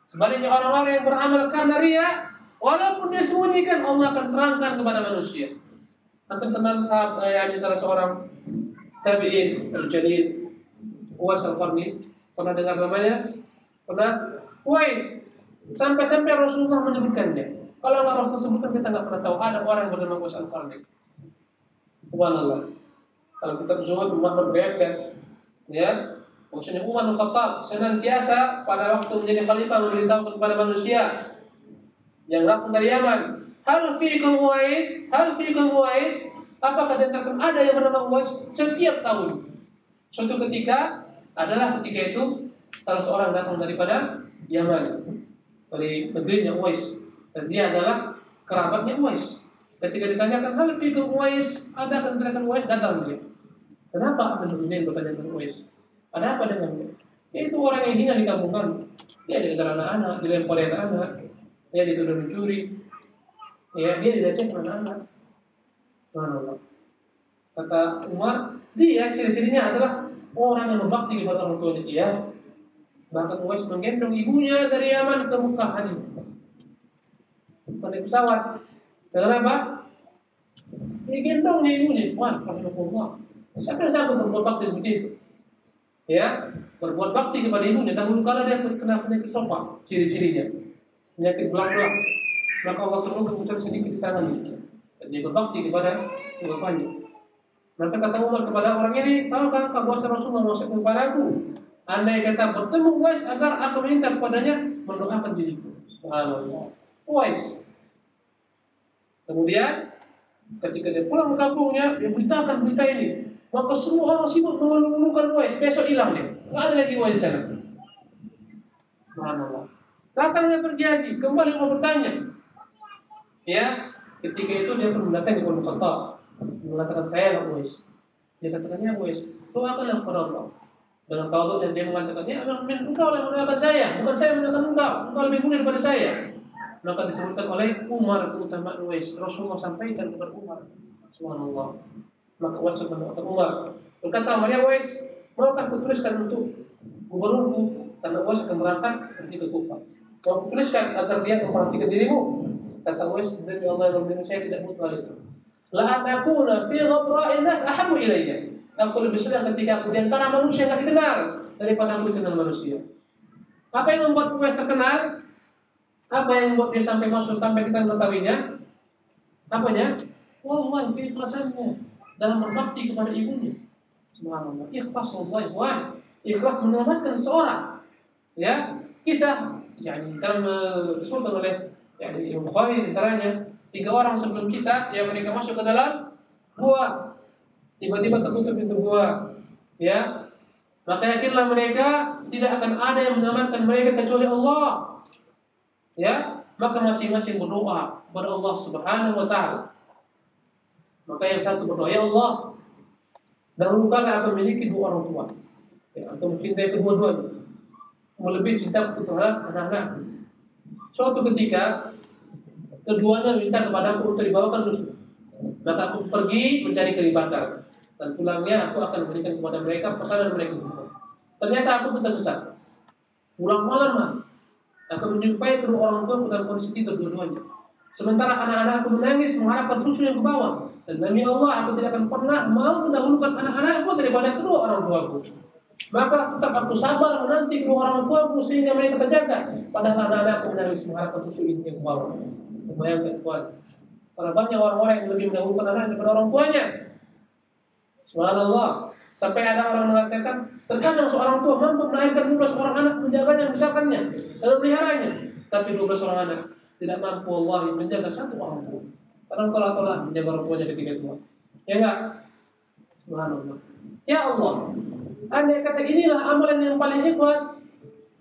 Sebaliknya orang-orang yang beramal karena riya, walaupun dia sembunyikan, Allah akan terangkan kepada manusia. Akan kenal salah seorang tabi'in al-jalil, Uwais al-Qarni. Pernah dengar namanya? Pernah? Uwais. Sampai-sampai Rasulullah menyebutkannya. Kalau nggak Rasul sebutkan, kita nggak pernah tahu ada orang yang bernama Uwais al-Qarni. Subhanallah. Kalau kita Zuhud Muhammad berikan, ya, maksudnya Umar bin Khattab senantiasa pada waktu menjadi khalifah memberitahu kepada manusia yang datang dari Yaman, hal fiikum Uwais, hal fiikum Uwais. Apakah di antara ada yang bernama Uwais? Setiap tahun. Suatu ketika adalah ketika itu salah seorang datang daripada Yaman, dari negerinya Uwais, dan dia adalah kerabatnya Uwais. Ketika ditanyakan hal fiikum Uwais, ada akan diterangkan Uwais, datang dia. Kenapa Abu Nu'aim bertanya kepada Uwais? Ada apa dengannya? Itu orang yang hina di kampung kami. Dia dikejar anak-anak, dilempar anak-anak, dia dituduh mencuri, ya, dia dilecehkan anak-anak. Subhanallah. Kata Umar, dia ciri-cirinya adalah orang yang berbakti kepada orang tuanya. Dia bahkan Uwais menggendong ibunya dari Yaman ke Mekah haji. Naik pesawat. Dengan apa? Digendongnya ibunya. Wah, rahimahullah. Siapa yang sanggup berbuat bakti seperti itu? Ya, berbuat bakti kepada ibunya. Dahulu kala dia kena penyakit sopak, ciri-cirinya penyakit belang-belang. Maka Allah semua kemudian sedikit di tangannya. Dan dia berbakti kepada bapaknya. Maka kata Umar kepada orang ini, tahukah bahwa Rasulullah wasiat kepadaku, andai kata bertemu Uwais agar aku minta kepadanya mendoakan diriku. Subhanallah. Uwais. Kemudian ketika dia pulang ke kampungnya, dia beritakan berita ini. Maka semua orang sibuk mengeluh-ngeluhkan Uwais. Besok hilang dia. Tidak ada lagi Uwais di sana. Subhanallah. Datangnya pergi haji, kembali mau bertanya. Ya, ketika itu dia pun mendatangi Umar bin Khattab, mengatakan saya lah Uwais. Dia katakannya Uwais, doakanlah kepada Allah. Dengan tawadhu dan dia mengatakan, ya engkau yang mendoakan saya, bukan saya mendoakan engkau. Engkau lebih mulia daripada saya. Maka disebutkan oleh Umar keutamaan Uwais. Rasulullah sampaikan kepada Umar. Subhanallah. Maka Uwais berkata Umar, berkata Umar, ya Uwais, maukah kutuliskan untuk gubernurku, karena Uwais akan berangkat pergi ke Kufah. Mau kutuliskan agar dia memperhatikan dirimu. Kata Uwais, demi Allah yang membimbing saya tidak butuh hal itu. La anakuna fi ghabra'in nas ahabu ilayya. Aku lebih senang ketika aku di antara manusia yang tidak dikenal daripada aku dikenal manusia. Apa yang membuat Uwais terkenal? Apa yang membuat dia sampai masuk sampai kita mengetahuinya? Apanya? Wallahi keikhlasannya dalam berbakti kepada ibunya. Subhanallah. Ikhlas wallahi wah. Ikhlas menyelamatkan seorang. Ya, kisah yani dalam disebutkan oleh yani Imam Bukhari antaranya 3 orang sebelum kita yang mereka masuk ke dalam gua. Tiba-tiba tertutup pintu gua. Ya. Maka yakinlah mereka tidak akan ada yang menyelamatkan mereka kecuali Allah. Ya, maka masing-masing berdoa kepada Allah Subhanahu wa taala. Maka yang satu berdoa, ya Allah, dahulu kala aku memiliki 2 orang tua. Ya, atau mencintai kedua-duanya. Melebihi cinta terhadap anak-anak. Suatu ketika keduanya minta kepadaku untuk dibawakan susu. Maka aku pergi mencari kayu bakar. Dan pulangnya aku akan berikan kepada mereka pesanan mereka. Ternyata aku tersesat. Pulang malam, aku menjumpai kedua orang tua dalam kondisi tidur dua-duanya. Sementara anak-anakku menangis mengharapkan susu yang kubawa. Dan demi Allah, aku tidak akan pernah mau mendahulukan anak-anakku daripada kedua orang tuaku. Maka tetap aku sabar menanti kedua orang tuaku sehingga mereka terjaga. Padahal anak-anakku menangis mengharapkan susu ini yang kubawa. Bayangkan kuat. Karena banyak orang-orang yang lebih mendahulukan anak daripada orang tuanya. Subhanallah. Sampai ada orang mengatakan, terkadang seorang tua mampu melahirkan 12 orang anak, menjaganya, membesarkannya, dan memeliharanya. tapi 12 orang anak tidak mampu wallahi menjaga satu orang pun. Karena tolak-tolak menjaga orang tuanya ketika tua. Ya enggak? Subhanallah. Ya Allah, andai kata inilah amalan yang paling ikhlas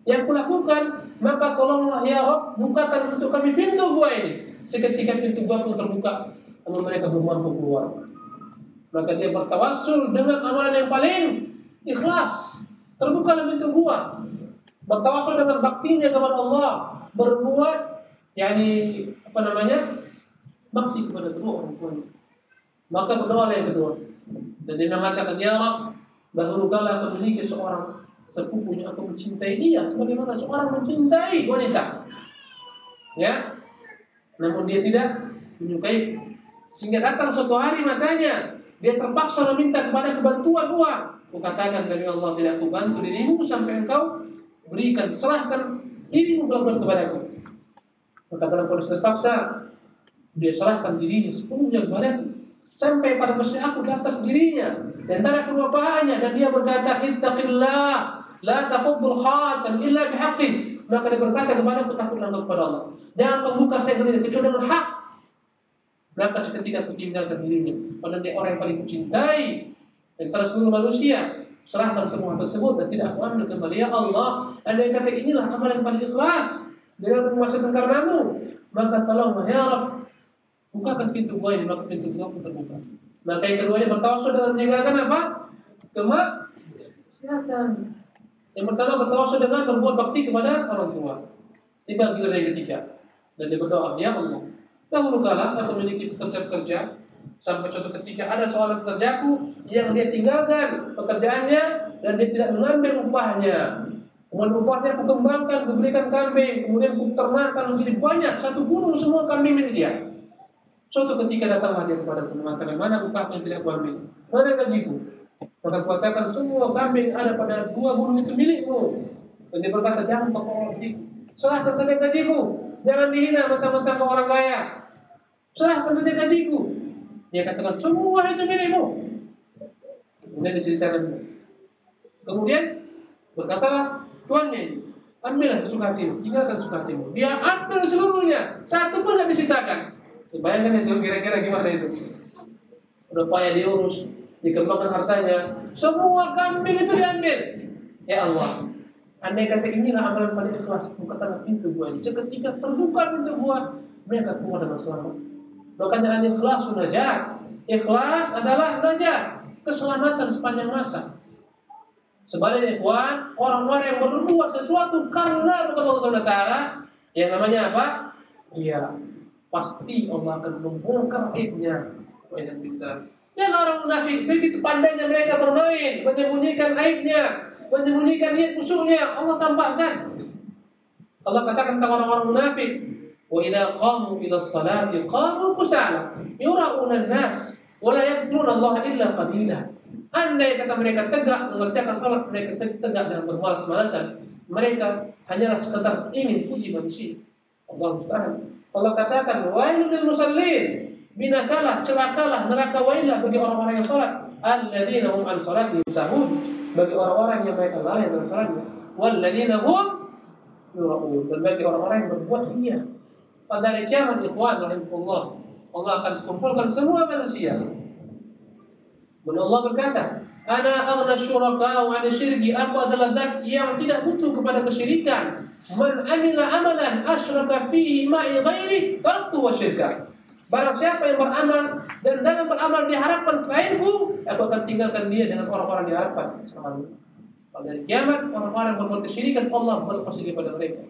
yang kulakukan, maka tolonglah ya Rabb, bukakan untuk kami pintu gua ini. Seketika pintu gua pun terbuka, namun mereka belum mampu keluar. Maka dia bertawassul dengan amalan yang paling ikhlas. Terbukalah pintu gua. Bertawassul dengan baktinya kepada Allah, berbuat bakti kepada kedua orang tuanya. Maka berdoa yang kedua. Dan dia mengatakan, ya Rabb, dahulu kala aku memiliki seorang sepupu yang aku mencintai dia sebagaimana seorang mencintai wanita. Ya. Namun dia tidak menyukai. Sehingga datang suatu hari masanya, dia terpaksa meminta kepada kebantuan uang. Kukatakan dari Allah, tidak aku bantu dirimu sampai engkau berikan, serahkan dirimu benar-benar kepadaku. Maka dalam kondisi terpaksa, dia serahkan dirinya sepenuhnya kepadaku. Sampai pada posisi aku di atas dirinya di antara kedua pahanya, dan dia berkata, ittaqillah la tafuddul khatam illa bihaqqin. Maka dia berkata kepadaku, takutlah engkau kepada Allah, jangan kau buka segel ini kecuali dengan hak. Maka seketika aku tinggalkan dirinya. Padahal dia orang yang paling kucintai antara seluruh manusia. Serahkan semua tersebut dan tidak aku ambil kembali. Ya Allah, andai kata inilah amalan yang paling ikhlas dengan memuaskan karenamu, maka tolonglah ya Rabb, bukakan pintu gua ini. Maka pintu gua pun terbuka. Maka yang keduanya bertawassul dengan meninggalkan apa? Kemaksiatan. Yang pertama bertawassul dengan berbuat bakti kepada orang tua. Tiba giliran yang ketiga, dan dia berdoa, ya Allah, dahulu kala aku memiliki pekerja-pekerja, sampai suatu ketika ada seorang pekerjaku yang dia tinggalkan pekerjaannya dan dia tidak mengambil upahnya. Kemudian upahnya aku kembangkan, aku belikan kambing, kemudian aku ternakkan menjadi banyak, satu gunung semua kambing milik dia. Suatu ketika datanglah dia kepada aku mengatakan, mana upahnya yang tidak aku ambil? Mana gajiku? Maka aku katakan, semua kambing ada pada 2 gunung itu milikmu. Dan dia berkata, jangan tolong gajiku, serahkan saja gajiku, jangan dihina mentang-mentang kau orang kaya. Serahkan saja gajiku. Dia katakan, semua itu milikmu. Kemudian diceritakan. Kemudian berkatalah tuannya, ambillah sesuka hatimu, tinggalkan sesuka hatimu. Dia ambil seluruhnya, satu pun tidak disisakan. Bayangkan itu kira-kira gimana itu. Udah payah diurus, dikembangkan hartanya, semua kambing itu diambil. Ya Allah, andai kata inilah amalan paling ikhlas, bukakanlah pintu gua. Seketika terbuka pintu gua, mereka keluar dengan selamat. Makanya al-ikhlas najat. Ikhlas adalah najat, keselamatan sepanjang masa. Sebaliknya ikhwan, orang-orang yang berbuat sesuatu karena bukan Allah SWT, yang namanya apa? Iya, pasti Allah akan membongkar aibnya. Dan orang munafik begitu pandainya mereka bermain, menyembunyikan aibnya, menyembunyikan niat musuhnya, Allah tampakkan. Allah katakan tentang orang-orang munafik, wa idza qamu ila sholati qamu kusala yura'una an-nas wa la yadhkuruna Allah illa qalila. Andai kata mereka tegak mengerjakan salat, mereka tegak dan bermalas-malasan, mereka hanyalah sekedar ingin puji manusia. Allah musta'an. Allah katakan, wailul lil musallin, binasalah, celakalah, neraka wailah bagi orang-orang yang salat, alladzina hum an salatihim sahun, bagi orang-orang yang mereka lalai dalam salatnya, walladzina hum yura'un, dan bagi orang-orang yang berbuat riya. Pada hari kiamat ikhwan rahimahullah, Allah akan kumpulkan semua manusia. Dan Allah berkata, ana aghna syuraka wa ana syirki, aku adalah zat yang tidak butuh kepada kesyirikan. Man amila amalan asyraka fihi ma'i ghairi taraktu wa syirka. Barang siapa yang beramal dan dalam beramal diharapkan selainku, aku akan tinggalkan dia dengan orang-orang diharapkan. Pada hari kiamat, orang-orang yang berbuat kesyirikan, Allah berlepas diri pada mereka.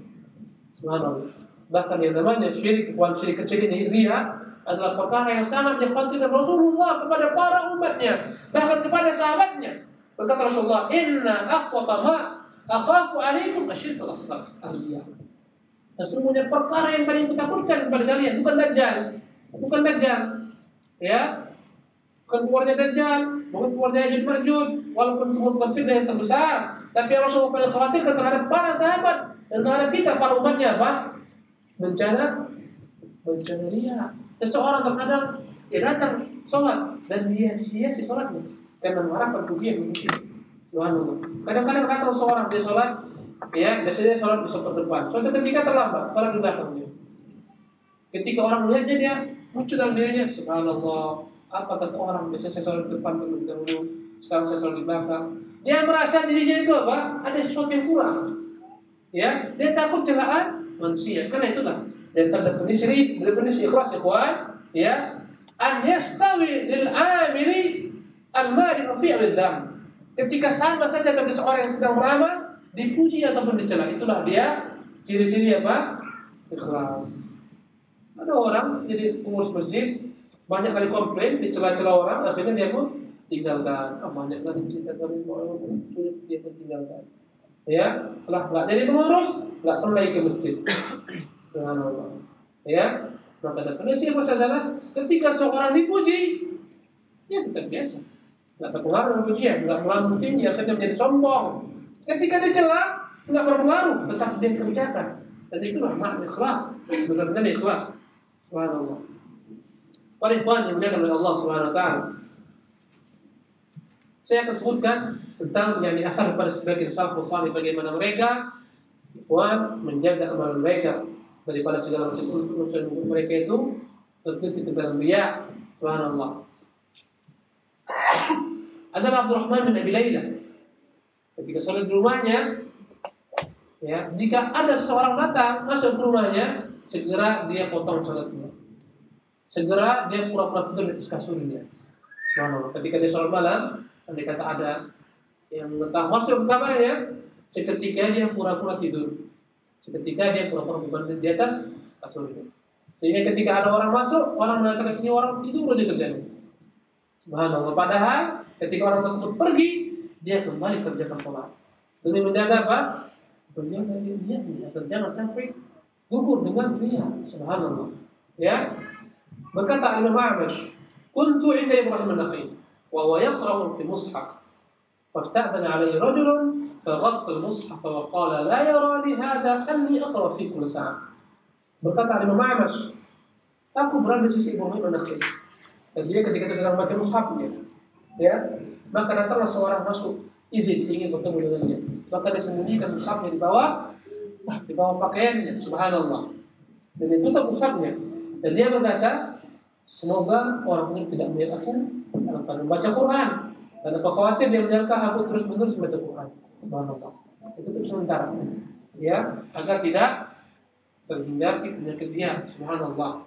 Subhanallah. Bahkan yang namanya syirik, bukan syirik kecil ini, riya, adalah perkara yang sangat dikhawatirkan Rasulullah kepada para umatnya, bahkan kepada sahabatnya. Berkata Rasulullah, inna akhwafa ma akhafu alaikum asyirkul asghar. Sesungguhnya perkara yang paling kutakutkan kepada kalian bukan Dajjal, ya, bukan keluarnya Dajjal, bukan keluarnya Ya'juj Ma'juj, walaupun itu bukan fitnah yang terbesar, tapi Rasulullah paling khawatirkan terhadap para sahabat dan terhadap kita para umatnya apa? Bencana riya. Seseorang terkadang dia datang sholat dan dia sia-sia sholatnya karena mengharapkan pujian mungkin. Subhanallah. Kadang-kadang datang seorang dia sholat Ya, biasanya sholat di saf depan. Suatu ketika terlambat, sholat di belakang dia. Ketika orang melihatnya dia muncul dalam dirinya, subhanallah, apa kata orang? Biasanya saya sholat di depan terlebih dahulu, sekarang saya sholat di belakang. Dia merasa dirinya itu apa? Ada sesuatu yang kurang. Ya, dia takut celaan manusia. Karena itulah dan terdefinisi ikhlas ikhwan, ya, an yastawi lil amili al-madi fi al-dzam. Ketika sama saja bagi seorang yang sedang beramal, dipuji ataupun dicela, itulah dia ciri-ciri apa? Ikhlas. Ada orang jadi pengurus masjid, banyak kali komplain, dicela-cela orang, akhirnya dia pun tinggalkan. Banyak kali diceritakan orang, dia pun tinggalkan. Ya, setelah nggak jadi pengurus, nggak perlu lagi ke masjid. Subhanallah. Ya, maka definisi apa saja ketika seorang dipuji, dia tetap biasa, nggak terpengaruh dengan pujian, nggak melambung tinggi, akhirnya menjadi sombong. Ketika dicela, nggak berpengaruh, tetap dia kerjakan. Dan itulah makna ikhlas, benar-benar ikhlas. Subhanallah. Para ikhwan yang dimuliakan oleh Allah Subhanahu Wa Taala, saya akan sebutkan tentang yang diasal pada sebagian salafus salih, bagaimana mereka ikhwan menjaga amalan mereka daripada segala macam unsur mereka itu tertutup dalam riya. Subhanallah. Adalah Abdurrahman bin Abi Laila ketika sholat di rumahnya, ya, jika ada seseorang datang masuk ke rumahnya, segera dia potong sholatnya, segera dia pura-pura tidur di atas kasurnya. Subhanallah. Ketika dia sholat malam, andai kata ada yang entah masuk ke kamarnya, seketika dia pura-pura tidur, seketika dia pura-pura berbaring di atas kasurnya, sehingga ketika ada orang masuk, orang mengatakan ini orang tidur aja kerjanya. Subhanallah. Padahal ketika orang tersebut pergi, dia kembali kerjakan sholat demi menjaga apa? Menjaga niatnya agar jangan sampai gugur dengan riya. Subhanallah. Ya. Berkata Imam A'mash, "Kuntu 'inda Ibrahim an-Nakhai wa huwa yaqra'u fi mushaf. Fasta'dhana 'alayhi rajulun faghatta al-mushaf wa qala la yarani hadha anni aqra fi kulli sa'a." Berkata Imam A'mash, aku berada di sisi Ibrahim an-Nakhai. Dan dia ketika itu sedang baca mushafnya, ya, maka datanglah seorang masuk izin ingin bertemu dengannya. Maka dia sembunyikan mushafnya di bawah pakaiannya. Subhanallah. Dan ditutup mushafnya. Dan dia berkata, semoga orang ini tidak melihat aku dalam keadaan membaca Quran. Dan aku khawatir dia menyangka aku terus-menerus membaca Quran. Subhanallah. Itu untuk sementara, ya, agar tidak terhindar penyakit dia. Subhanallah.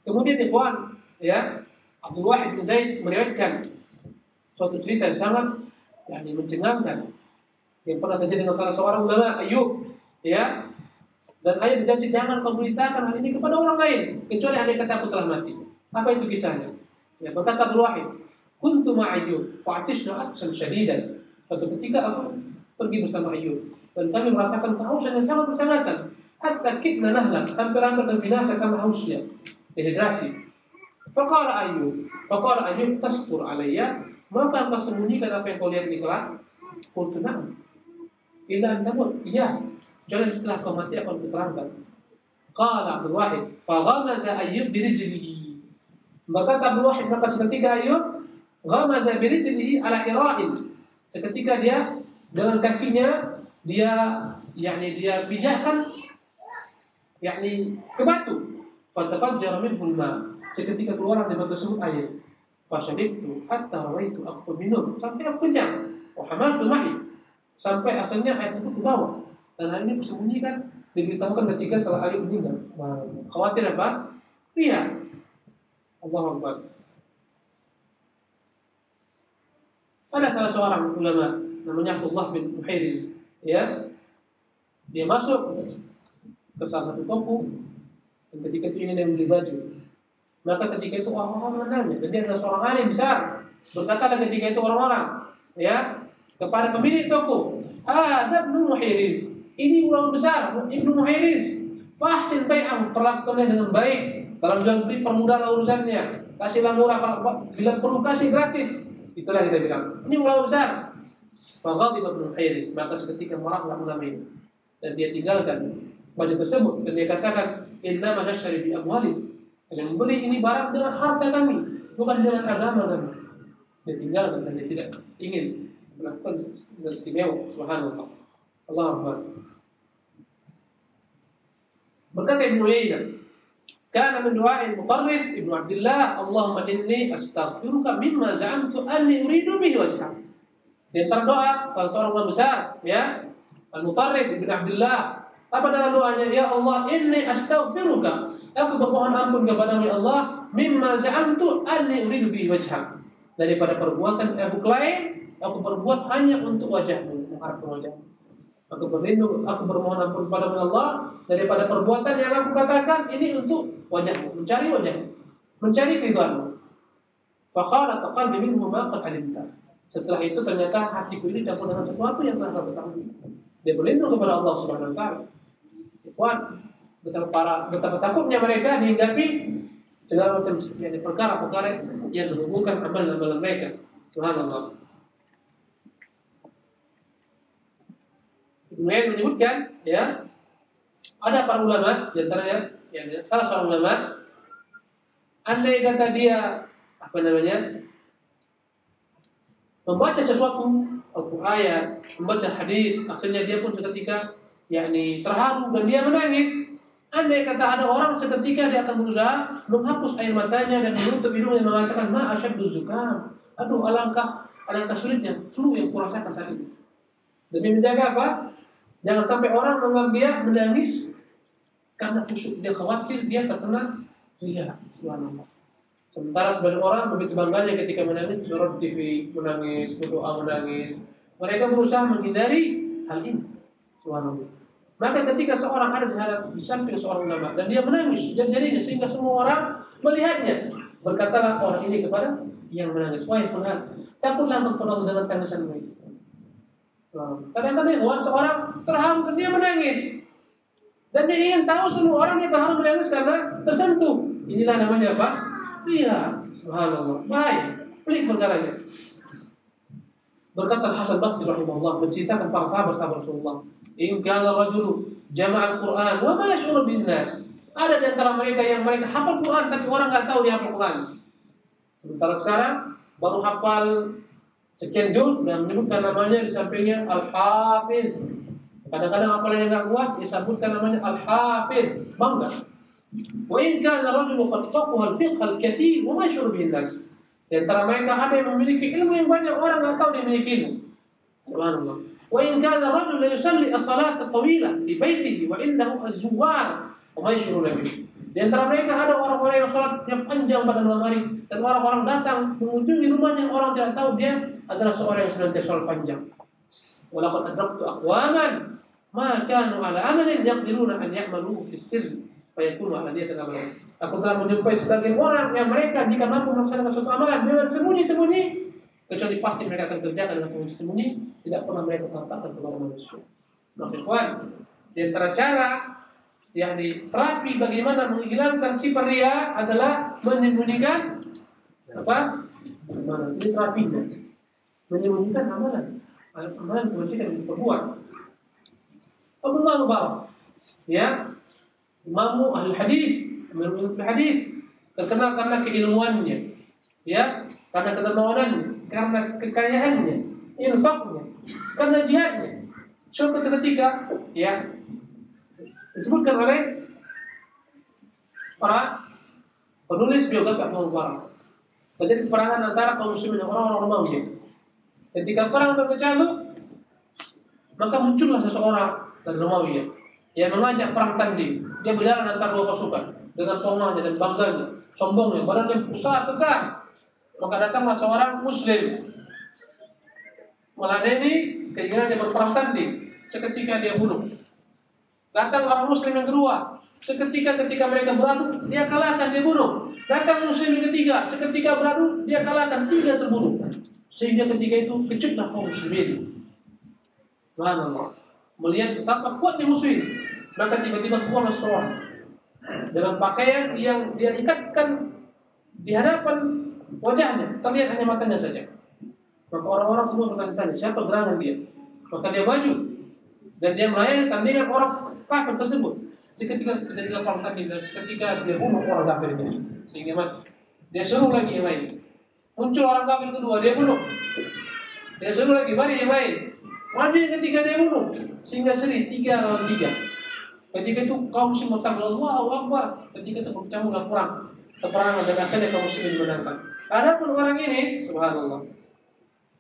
Kemudian ikhwan, ya, Abdul Wahid bin Zaid meriwayatkan suatu cerita yang sangat mencengangkan yang pernah terjadi dengan salah seorang ulama, Ayub, ya. Dan Ayub berjanji jangan kau beritakan hal ini kepada orang lain kecuali andai kata aku telah mati. Apa itu kisahnya? Ya, berkata Abdul Wahid, kuntu ma'Ayyub fa'atishna atsan syadidan. Suatu ketika aku pergi bersama Ayub dan kami merasakan kehausan yang sangat bersangatan, hatta kitna nahla, hampir-hampir terbinasa karena hausnya, dehidrasi. Faqala Ayub tastur alayya, maka kau sembunyikan apa yang kau lihat di kelak? Qultu na'am. Illa antamut, iya, jangan setelah kau mati akan kuterangkan. Qala Abdul Wahid, faghamaza Ayub birijlihi. Maka Abdul Wahid, maka seketika Ayub ghamaza birijlihi ala hira'in. Seketika dia dengan kakinya dia pijakkan ke batu. Fatafajjara minhul ma. Seketika keluar dari batu tersebut air. Fasyaribtu hatta rawaitu, aku minum sampai aku kenyang. Wa hamaltu ma'i, sampai akhirnya air itu dibawa. Dan hal ini disembunyikan, diberitahukan ketika setelah Ayub meninggal. Khawatir apa? Riya. Allahu Akbar. Ada salah seorang ulama namanya Abdullah bin Muhairiz, ya. Dia masuk ke salah satu toko dan ketika itu ingin dia membeli baju. Maka ketika itu orang-orang menanya, dan dia adalah seorang alim besar. Berkatalah ketika itu orang-orang, ya, kepada pemilik toko, "Hadza Ibnu Muhairiz, ini ulama besar, Ibnu Muhairiz. Fahsin bai'ahu, perlakukannya dengan baik. Dalam jual beli permudahlah urusannya. Kasihlah murah, bila perlu kasih gratis." Itulah kita bilang, ini ulama besar. Faghadiba Ibnu Muhairiz, maka seketika marahlah ulama ini dan dia tinggalkan baju tersebut dan dia katakan, "Innama nashri bi amwali." Dan membeli ini barang dengan harta kami, bukan dengan agama kami. Dia tinggalkan dan dia tidak ingin melakukan istimewa. Subhanallah. Allah Akbar. Berkata Ibnu Uyainah, kana min du'a'il Mutarrif Ibnu Abdullah, Allahumma inni astaghfiruka mimma za'amtu anni uridu bihi wajhak. Di antara doa kalau seorang ulama besar, ya, Al-Mutarrif Ibnu Abdullah, apa dalam doanya? Ya Allah, inni astaghfiruka, aku bermohon ampun kepadamu ya Allah, mimma za'amtu anni uridu bihi wajhak, daripada perbuatan aku klaim aku berbuat hanya untuk wajahmu, mengharapkan wajahmu. Aku berlindung, aku bermohon ampun kepadamu ya Allah daripada perbuatan yang aku katakan ini untuk wajahmu, mencari wajahmu, mencari ridhamu. Fa khalat qalbi minhu ma qad alimta. Setelah itu ternyata hatiku ini campur dengan sesuatu yang telah kau ketahui. Dia berlindung kepada Allah Subhanahu wa taala. Ikhwan, betapa takutnya mereka dihinggapi segala macam perkara-perkara yang menghubungkan amalan-amalan mereka. Subhanallah. Kemudian menyebutkan, ya, ada para ulama, di antaranya, ya, salah seorang ulama, andai kata dia membaca sesuatu ayat, membaca hadis, akhirnya dia pun seketika, yakni terharu dan dia menangis. Andai kata ada orang seketika dia akan berusaha menghapus air matanya dan menutup hidungnya mengatakan ma asyaddu zukam. Aduh, alangkah sulitnya flu yang kurasakan saat ini. Demi menjaga apa? Jangan sampai orang menganggap dia menangis karena khusyuk, dia khawatir dia terkena riya. Subhanallah. Sementara sebagian orang begitu bangganya ketika menangis, suara di TV menangis, berdoa menangis. Mereka berusaha menghindari hal ini. Subhanallah. Maka ketika seorang ada di samping seorang ulama dan dia menangis, jadinya sehingga semua orang melihatnya, berkatalah orang ini kepada yang menangis, wahai fulan, takutlah berpenuh dengan tangisanmu itu. Kadang-kadang seorang terharu dan dia menangis, dan dia ingin tahu semua orang yang terharu menangis karena tersentuh. Inilah namanya apa? Iya, subhanallah. Baik, pelik perkaranya. Berkata Hasan Basri rahimahullah menceritakan para sahabat Rasulullah, in kana rajulu jama'a al-Qur'an wa ma yash'uru bin nas. Ada di antara mereka yang mereka hafal Quran tapi orang enggak tahu dia hafal Quran. Sementara sekarang baru hafal sekian juz dan menyebutkan namanya di sampingnya Al-Hafiz. Kadang-kadang hafalannya enggak kuat disebutkan namanya Al-Hafiz, bangga. Wa in kana rajulu qad faqaha al-fiqh al-kathir wa ma yash'uru bin nas. Di antara mereka ada yang memiliki ilmu yang banyak, orang enggak tahu dia memiliki ilmu. Subhanallah. Wa in kana rajul la yusalli as-salat at-tawila fi baitihi wa indahu az-zuwar wa ma yashuru bihi. Di antara mereka ada orang-orang yang salat yang panjang pada malam hari dan orang-orang datang mengunjungi rumahnya, orang tidak tahu dia adalah seorang yang senantiasa salat panjang. Wa laqad adraktu aqwaman ma kanu ala amalin yaqdiruna an ya'maluhu fi sirr fa yakunu ala niyatin amal. Aku telah menjumpai sebagian orang yang mereka jika mampu melaksanakan suatu amalan dengan sembunyi-sembunyi, kecuali pasti mereka akan kerjakan dengan sembunyi-sembunyi, tidak pernah mereka tampakkan kepada manusia. Maka ikhwan, di antara cara yang diterapi bagaimana menghilangkan sifat riya adalah menyembunyikan apa? Amalan. Ini terapinya. Menyembunyikan amalan. Amalan kebajikan yang diperbuat. Abdullah Mubarak, ya, Imam ahli hadis, menurut hadis, terkenal karena keilmuannya, ya, karena ketermawanannya, karena kekayaannya, infaknya, karena jihadnya. Suatu ketika, ya, disebutkan oleh para penulis biografi Abdullah Mubarak. Terjadi peperangan antara kaum muslimin dan orang-orang Romawi. Ketika perang berkecamuk, maka muncullah seseorang dari Romawi yang mengajak perang tanding. Dia berjalan antara dua pasukan dengan tonganya dan bangganya, sombongnya, badannya besar tegak. Maka datanglah seorang muslim meladeni keinginannya berperang tanding. Seketika dia bunuh. Datang orang muslim yang kedua, ketika mereka beradu, dia kalahkan, dia bunuh. Datang muslim yang ketiga, seketika beradu, dia kalahkan, tiga terbunuh. Sehingga ketika itu kejutlah kaum muslimin. Subhanallah. Melihat betapa kuatnya musuh ini, maka tiba-tiba keluar seorang dengan pakaian yang dia ikatkan di hadapan wajahnya, terlihat hanya matanya saja. Maka orang-orang semua bertanya-tanya, siapa gerangan dia? Maka dia maju dan dia melayani tandingan orang kafir tersebut. Seketika dia dilakukan tanding dan seketika dia bunuh orang kafir itu sehingga mati. Dia suruh lagi yang lain. Muncul orang kafir kedua, dia bunuh. Dia suruh lagi, mari yang lain. Maju yang ketiga, dia bunuh. Sehingga seri 3 lawan 3. Ketika itu kaum muslim bertakbir Allahu Akbar. Ketika itu berpecah belah perang. Peperangan dan akhirnya kaum muslimin dimenangkan. Adapun orang ini, subhanallah,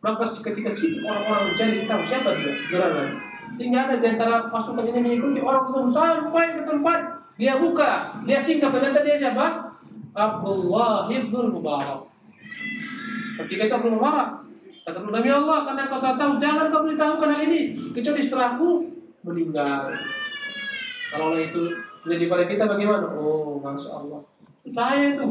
maka ketika situ orang-orang mencari tahu siapa dia, gerangan. Sehingga ada di antara pasukan ini mengikuti orang tersebut sampai ke tempat dia buka, dia singgah. Ternyata dia siapa? Abdullah ibn Mubarak. Ketika itu Abdullah marah, kata Nabi Allah, karena kau tak tahu, jangan kau beritahukan hal ini kecuali setelah aku meninggal. Kalau itu jadi pada kita bagaimana? Oh, masya Allah, saya itu.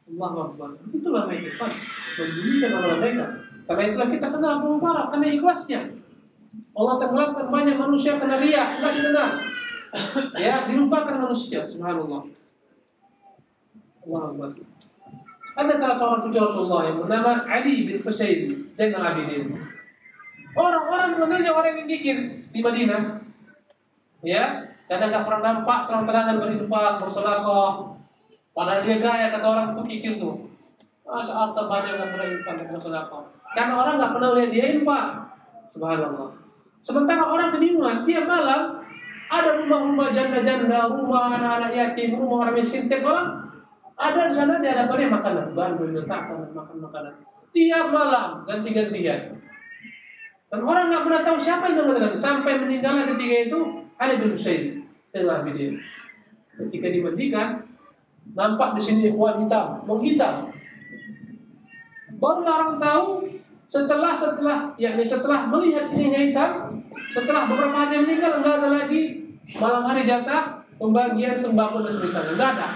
Allah Akbar. Itulah mereka membunyikan nama mereka. Karena itulah kita kenal Abu Mubarak, karena ikhlasnya. Allah tenggelamkan banyak manusia karena riya, tidak didengar. Ya, dilupakan manusia. Subhanallah. Allah Akbar. Ada salah seorang cucu Rasulullah yang bernama Ali bin Husayn Zainal Abidin. Orang-orang mengenalnya orang yang gigir di Madinah. Ya, karena nggak pernah nampak terang-terangan berinfak, bersedekah. Padahal dia gaya, kata orang itu kikir tuh. Masya Allah, banyak nggak pernah infak dan bersedekah. Karena orang nggak pernah lihat dia infak. Subhanallah. Sementara orang kebingungan, tiap malam ada rumah-rumah janda-janda, rumah anak-anak yatim, rumah orang miskin. Tiap malam ada di sana, di hadapannya makanan, bahan diletakkan makan makanan. Tiap malam ganti-gantian. Dan orang nggak pernah tahu siapa yang mengatakan. Sampai meninggalnya ketika itu Ali bin Husayn Zainal Abidin. Ketika dimandikan, nampak di sini ikhwan hitam, menghitam. Baru orang tahu setelah melihat ininya hitam, setelah beberapa hari meninggal, enggak ada lagi malam hari jatah pembagian sembako dan semisalnya, enggak ada.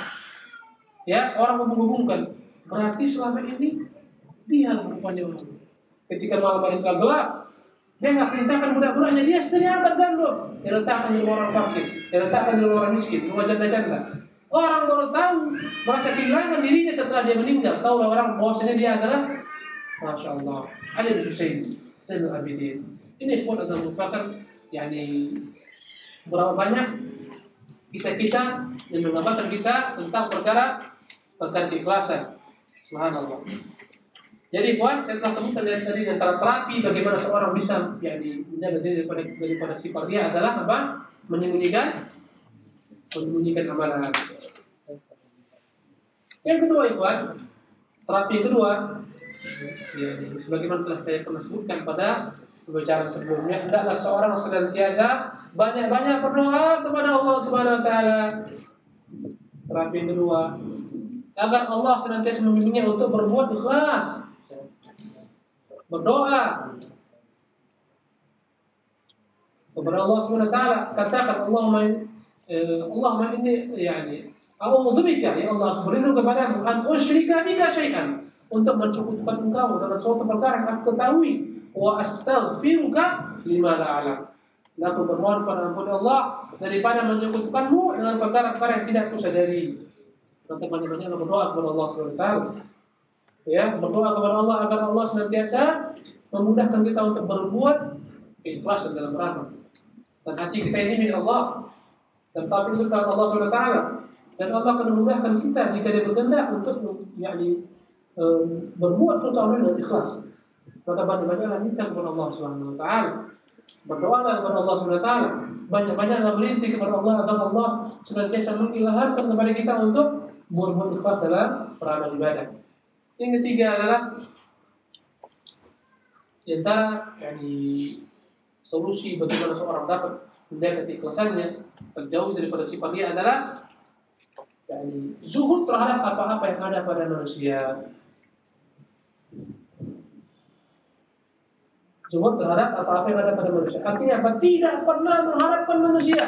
Ya, orang menghubungkan. Berarti selama ini dia rupanya orang. Ketika malam hari telah gelap, dia nggak perintahkan budak-budaknya, dia sendiri angkat gandum, dia letakkan di rumah orang fakir, dia letakkan di rumah orang miskin, rumah janda-janda. Orang baru tahu, merasa kehilangan dirinya setelah dia meninggal. Tahulah orang bahwasanya dia adalah, masya Allah, Ali bin Husayn Zainal Abidin. Ini pun adalah merupakan, berapa banyak kisah-kisah yang menggambarkan kita tentang perkara keikhlasan. Subhanallah. Jadi kawan, saya telah sebutkan tadi antara terapi bagaimana seorang bisa menjaga diri daripada sifat dia adalah apa? Menyembunyikan amalan. Yang kedua, kawan, terapi yang kedua, sebagaimana telah saya pernah sebutkan pada pembicaraan sebelumnya, hendaklah seorang senantiasa banyak-banyak berdoa kepada Allah Subhanahu Wa Taala. Terapi yang kedua, agar Allah senantiasa membimbingnya untuk berbuat ikhlas. Berdoa kepada Allah Subhanahu Wa Taala, katakan Allahumma inni a'udzubika, ya Allah, berlindung kepadamu an usyrika bika syai'an, untuk mensekutukan engkau dalam suatu perkara yang aku ketahui, wa astaghfiruka lima la a'lam. Dan aku bermohon kepada Allah daripada menyekutukanmu dengan perkara-perkara yang tidak aku sadari. Nanti banyak-banyak berdoa kepada Allah Subhanahu Wa Taala. Ya, berdoa kepada Allah agar Allah senantiasa memudahkan kita untuk berbuat keikhlasan dalam beramal. Dan hati kita ini milik Allah, dan taufik itu dari Allah Subhanahu Wa Taala. Dan Allah akan memudahkan kita jika Dia berkehendak untuk berbuat suatu amal dengan ikhlas. Maka banyak-banyaklah minta kepada Allah Subhanahu Wa Taala. Berdoalah kepada Allah Subhanahu Wa Taala. Banyak-banyaklah berintih kepada Allah agar Allah senantiasa mengilhamkan kepada kita untuk berbuat ikhlas dalam beramal ibadah. Yang ketiga adalah di antara solusi bagaimana seorang dapat menjaga keikhlasannya terjauh daripada sifat dia adalah zuhud terhadap apa-apa yang ada pada manusia. Zuhud terhadap apa-apa yang ada pada manusia. Artinya apa? Tidak pernah mengharapkan manusia,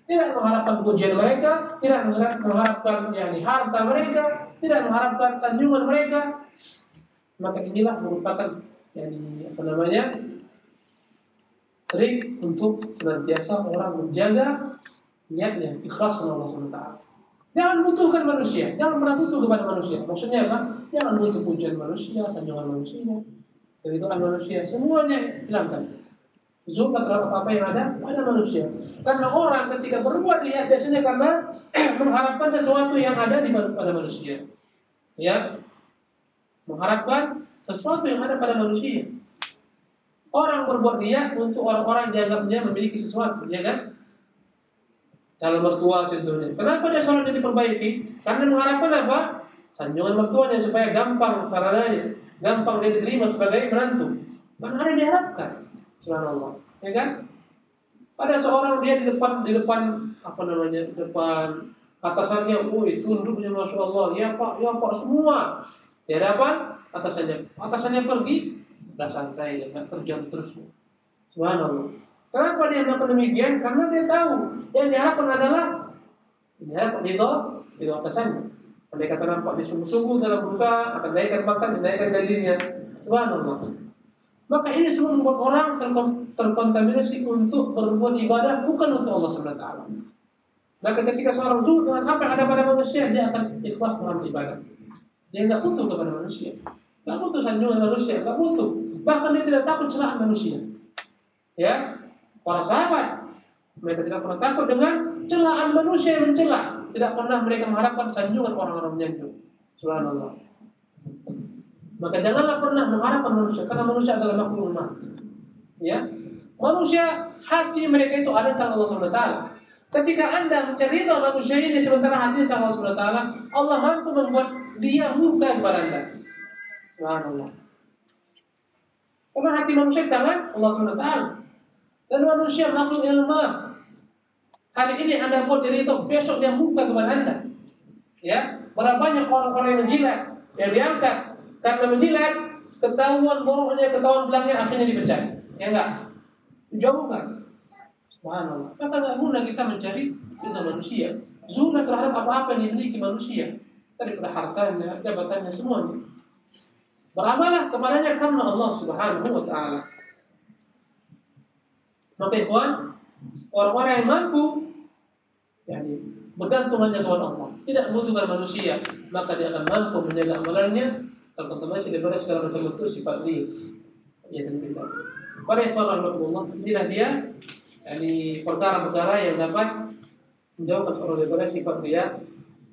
tidak mengharapkan pujian mereka, tidak mengharapkan harta mereka, tidak mengharapkan sanjungan mereka. Maka inilah merupakan trik untuk senantiasa orang menjaga niatnya ikhlas kepada Allah SWT. Jangan butuhkan manusia, jangan pernah butuh kepada manusia. Maksudnya apa? Jangan butuh pujian manusia, sanjungan manusia, keridhaan manusia, semuanya hilangkan. Zuhud terhadap apa yang ada pada manusia. Karena orang ketika berbuat lihat biasanya karena mengharapkan sesuatu yang ada pada manusia. Ya, mengharapkan sesuatu yang ada pada manusia. Orang berbuat riya untuk orang-orang dianggapnya memiliki sesuatu, ya kan? Calon mertua contohnya. Kenapa dia sholatnya diperbaiki? Karena mengharapkan apa? Sanjungan mertuanya supaya gampang sarananya, gampang dia diterima sebagai menantu. Mana ada yang diharapkan? Subhanallah, ya kan? Ada seorang dia di depan apa namanya? Di depan atasannya, woi tunduknya masya Allah, ya pak semua. Di hadapan atasannya pergi, udah santai, ya, nggak terjam terus. Subhanallah. Kenapa dia melakukan demikian? Karena dia tahu yang diharapkan adalah itu atasannya. Andai kata nampak dia sungguh-sungguh dalam berusaha akan naikkan makan, naikkan gajinya. Subhanallah. Maka ini semua membuat orang terkontaminasi untuk berbuat ibadah bukan untuk Allah SWT. Maka ketika seorang zuhud dengan apa yang ada pada manusia, dia akan ikhlas dalam ibadah. Dia nggak butuh kepada manusia, nggak butuh sanjungan manusia, nggak butuh. Bahkan dia tidak takut celaan manusia. Ya, para sahabat mereka tidak pernah takut dengan celaan manusia yang mencela. Tidak pernah mereka mengharapkan sanjungan orang-orang menyanjung. Subhanallah. Maka janganlah pernah mengharapkan manusia, karena manusia adalah makhluk lemah. Ya, manusia hati mereka itu ada tentang Allah SWT. Ketika Anda mencari ridha manusia ini sementara hati tentang Allah SWT, Allah mampu membuat dia murka kepada Anda. Subhanallah. Karena hati manusia di tangan Allah SWT. Dan manusia makhluk yang lemah. Hari ini Anda buat diri itu, besok dia murka kepada Anda. Ya, berapa banyak orang-orang yang menjilat, yang diangkat karena menjilat, ketahuan buruknya, ketahuan belangnya, akhirnya dipecat. Ya enggak? Dijauhkan. Subhanallah. Maka enggak guna kita mencari ridha manusia. Zuna terhadap apa-apa yang dimiliki manusia, daripada hartanya, jabatannya, semuanya. Beramalah kepadanya karena Allah Subhanahu wa taala. Maka ikhwan, orang-orang yang mampu bergantung hanya kepada Allah, tidak membutuhkan manusia, maka dia akan mampu menjaga amalannya, terkontaminasi daripada segala macam bentuk sifat riya. Ya, tentunya. Para ikhwan rahimakumullah, inilah dia perkara-perkara yang dapat menjauhkan seorang daripada sifat riya,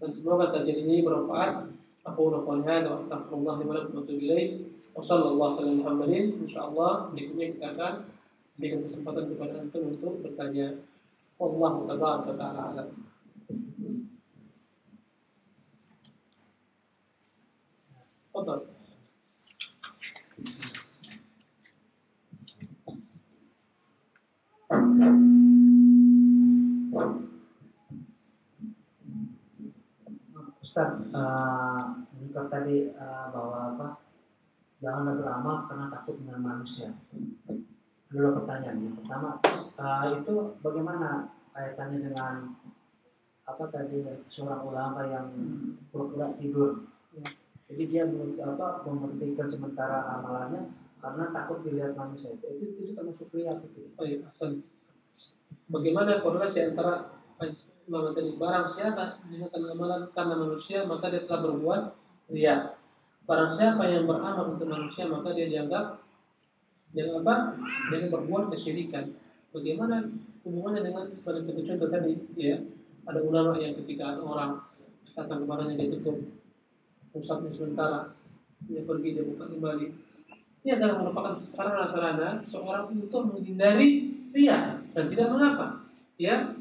dan semoga kajian ini bermanfaat. Aku qul hadza wa astaghfirullah li wa lakum wa atubu ilaih. Wa sallallahu alaihi Muhammadin. Insyaallah berikutnya kita akan berikan kesempatan kepada antum untuk bertanya. Wallahu tabaraka ta'ala alam. Fadhal. Ustaz, jika tadi bahwa jangan beramal karena takut dengan manusia. Dulu pertanyaan yang pertama, itu bagaimana kaitannya dengan tadi seorang ulama yang pura-pura tidur? Jadi dia memberhentikan sementara amalannya karena takut dilihat manusia. Itu termasuk riya itu. Oh iya, bagaimana korelasi antara ulama tadi? Barang siapa meninggalkan amalan karena manusia, maka dia telah berbuat riya. Barang siapa yang beramal untuk manusia, maka dia dianggap dia berbuat kesyirikan. Bagaimana hubungannya dengan sebagai contoh tadi? Ya, ada ulama yang ketika orang datang kepadanya dia tutup pusatnya sementara, dia pergi, dia buka kembali. Ini adalah merupakan sarana-sarana seorang untuk menghindari riya dan tidak mengapa. Ya,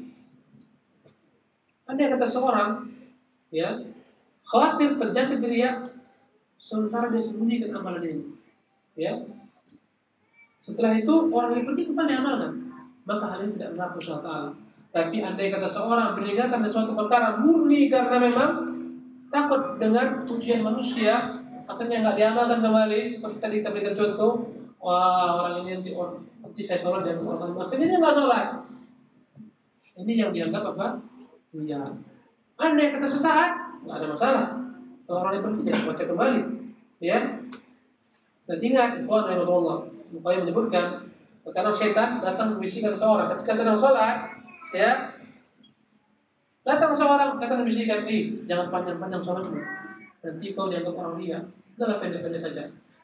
andai kata seorang khawatir terjangkit riya, sementara dia sembunyikan amalan ini. Ya, setelah itu orang yang pergi kembali amalkan, maka hal ini tidak mengapa Allah Ta'ala. Tapi andai kata seorang meninggalkan suatu perkara murni karena memang takut dengan pujian manusia, akhirnya nggak diamalkan kembali. Seperti tadi kita berikan contoh, wah orang ini nanti saya sholat dan orang akhirnya dia nggak sholat. Ini yang dianggap apa? Riya. Andai kata sesaat, nggak ada masalah. Kalau orang yang pergi dia baca kembali, ya. Dan ingat, ikhwan rahimakumullah, Bukhari menyebutkan, terkadang setan datang membisikkan seorang ketika sedang sholat, ya. Datang seorang datang membisikkan, jangan panjang-panjang sholatmu, nanti kau dianggap orang riya. Udahlah pendek-pendek saja.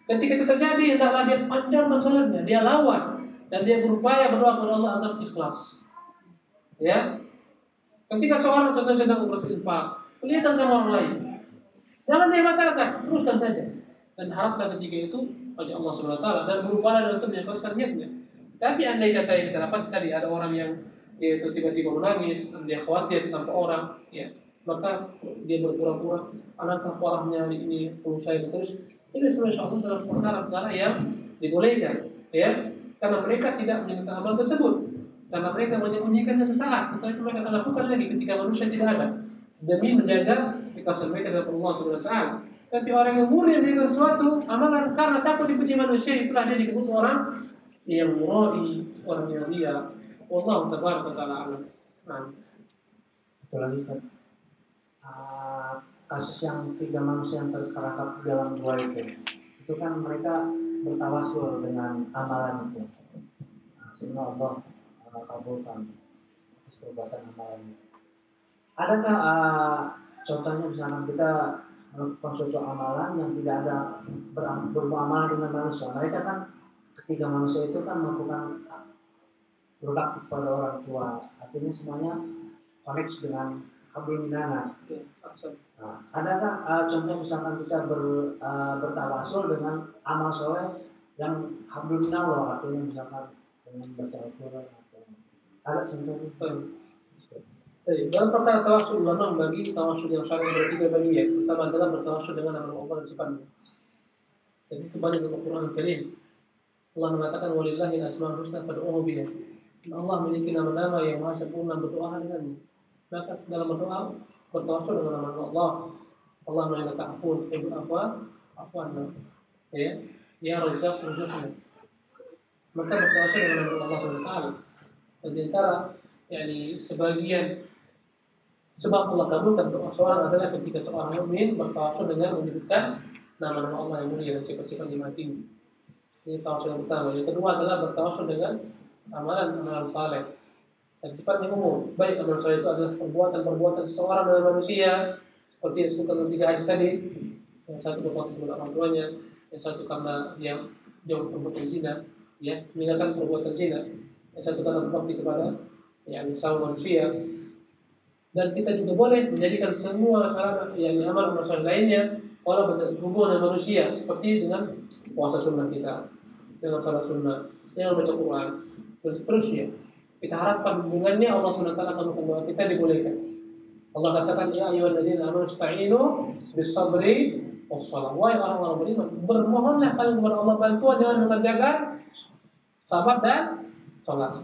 Ketika itu terjadi, hendaklah dia panjangkan sholatnya, dia lawan dan dia berupaya berdoa kepada Allah agar ikhlas. Ya. Ketika seorang contohnya sedang berinfak, kelihatan sama orang lain, Jangan dia batalkan, teruskan saja. Dan harapkan ketika itu wajah Allah Subhanahu wa taala dan berupalah untuk mengikhlaskan niatnya. Tapi andai kata yang kita dapat tadi ada orang yang yaitu tiba-tiba menangis dan dia khawatir tanpa orang, ya, maka dia berpura-pura alangkah parahnya ini perlu saya terus. Ini sebenarnya dalam perkara-perkara yang dibolehkan, ya, karena mereka tidak menyentuh amal tersebut, karena mereka menyembunyikannya sesaat. Setelah itu mereka akan lakukan lagi ketika manusia tidak ada, demi menjaga ikhlasan mereka kepada Allah Subhanahu wa taala. Tapi orang yang murni melakukan sesuatu amalan karena takut dipuji manusia, itulah dia disebut orang yang murai, orang yang ria. Wallahu tabaraka taala alam. Nah, Satu lagi Ustaz. Kasus yang 3 manusia yang terperangkap dalam gua itu kan mereka bertawasul dengan amalan itu. Sehingga Allah kabulkan atas perbuatan amalan. Adakah contohnya misalnya kita melakukan suatu amalan yang tidak ada bermuamalah dengan manusia? Mereka kan ketiga manusia itu kan melakukan berbakti kepada orang tua, artinya semuanya connect dengan hablum minanas. Nah, adakah contoh misalkan kita bertawasul dengan amal soleh yang hablum minallah, artinya misalkan dengan baca Al-Quran atau ada contohnya? dalam perkara tawasul ulama bagi tawasul yang saling bertiga bagian. Pertama adalah bertawasul dengan nama Allah dan sifatnya. Jadi itu banyak dalam Al-Quran Al-Karim. Allah mengatakan walillahi al-asmaul husna fad'uhu biha. Allah memiliki nama-nama yang maha sempurna, berdoa dengannya. Maka dalam berdoa bertawasul dengan nama Allah. Allah mengatakan afun, ibu afwan, ya Razzaq rizqna. Maka bertawasul dengan nama Allah Subhanahu wa taala. Dan di antara sebagian sebab Allah kabulkan doa seorang adalah ketika seorang mukmin bertawasul dengan menyebutkan nama-nama Allah yang mulia dan sifat-sifat yang tinggi. Ini tawasul yang pertama. Yang kedua adalah bertawasul dengan amalan saleh dan sifatnya umum. Baik amalan saleh itu adalah perbuatan seseorang dengan manusia, seperti yang disebutkan dalam 3 hadis tadi. Yang satu berbuat kepada orang tuanya, yang satu karena dia jauh perbuatan zina, ya, meninggalkan perbuatan zina. Yang satu karena berbakti kepada sama manusia. Dan kita juga boleh menjadikan semua sarana amal manusia lainnya kalau berhubungan dengan manusia, seperti dengan puasa sunnah kita, dengan salat sunnah, dengan baca Quran, dan seterusnya. Kita harapkan dengannya Allah SWT akan membuat kita dibolehkan. Allah katakan ya ayyuhalladzina amanu ista'inu bis-sabri was-shalah. Wahai orang-orang beriman, bermohonlah kalian kepada Allah bantuan dengan mengerjakan sabar dan salat.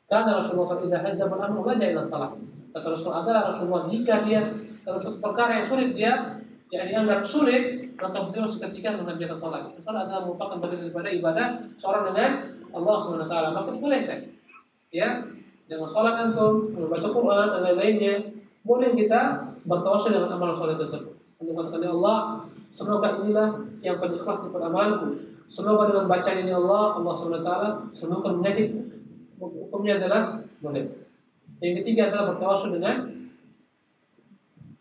Karena Rasulullah SAW idza hazzaba al-amru laja ila salat. Kata Rasul adalah Rasulullah jika dia dalam suatu perkara yang sulit dia yang dianggap sulit, maka beliau seketika mengerjakan salat. Salat adalah merupakan bagian daripada ibadah seorang dengan Allah Subhanahu wa taala, maka dibolehkan. Ya, dengan salat antum, membaca Quran dan lain-lainnya, boleh kita bertawasul dengan amalan salat tersebut. Untuk katakan ya Allah, semoga inilah yang paling ikhlas daripada amalanku. Semoga dengan bacaan ini Allah Subhanahu wa taala semoga menjadi hukumnya adalah boleh. Yang ketiga adalah bertawasul dengan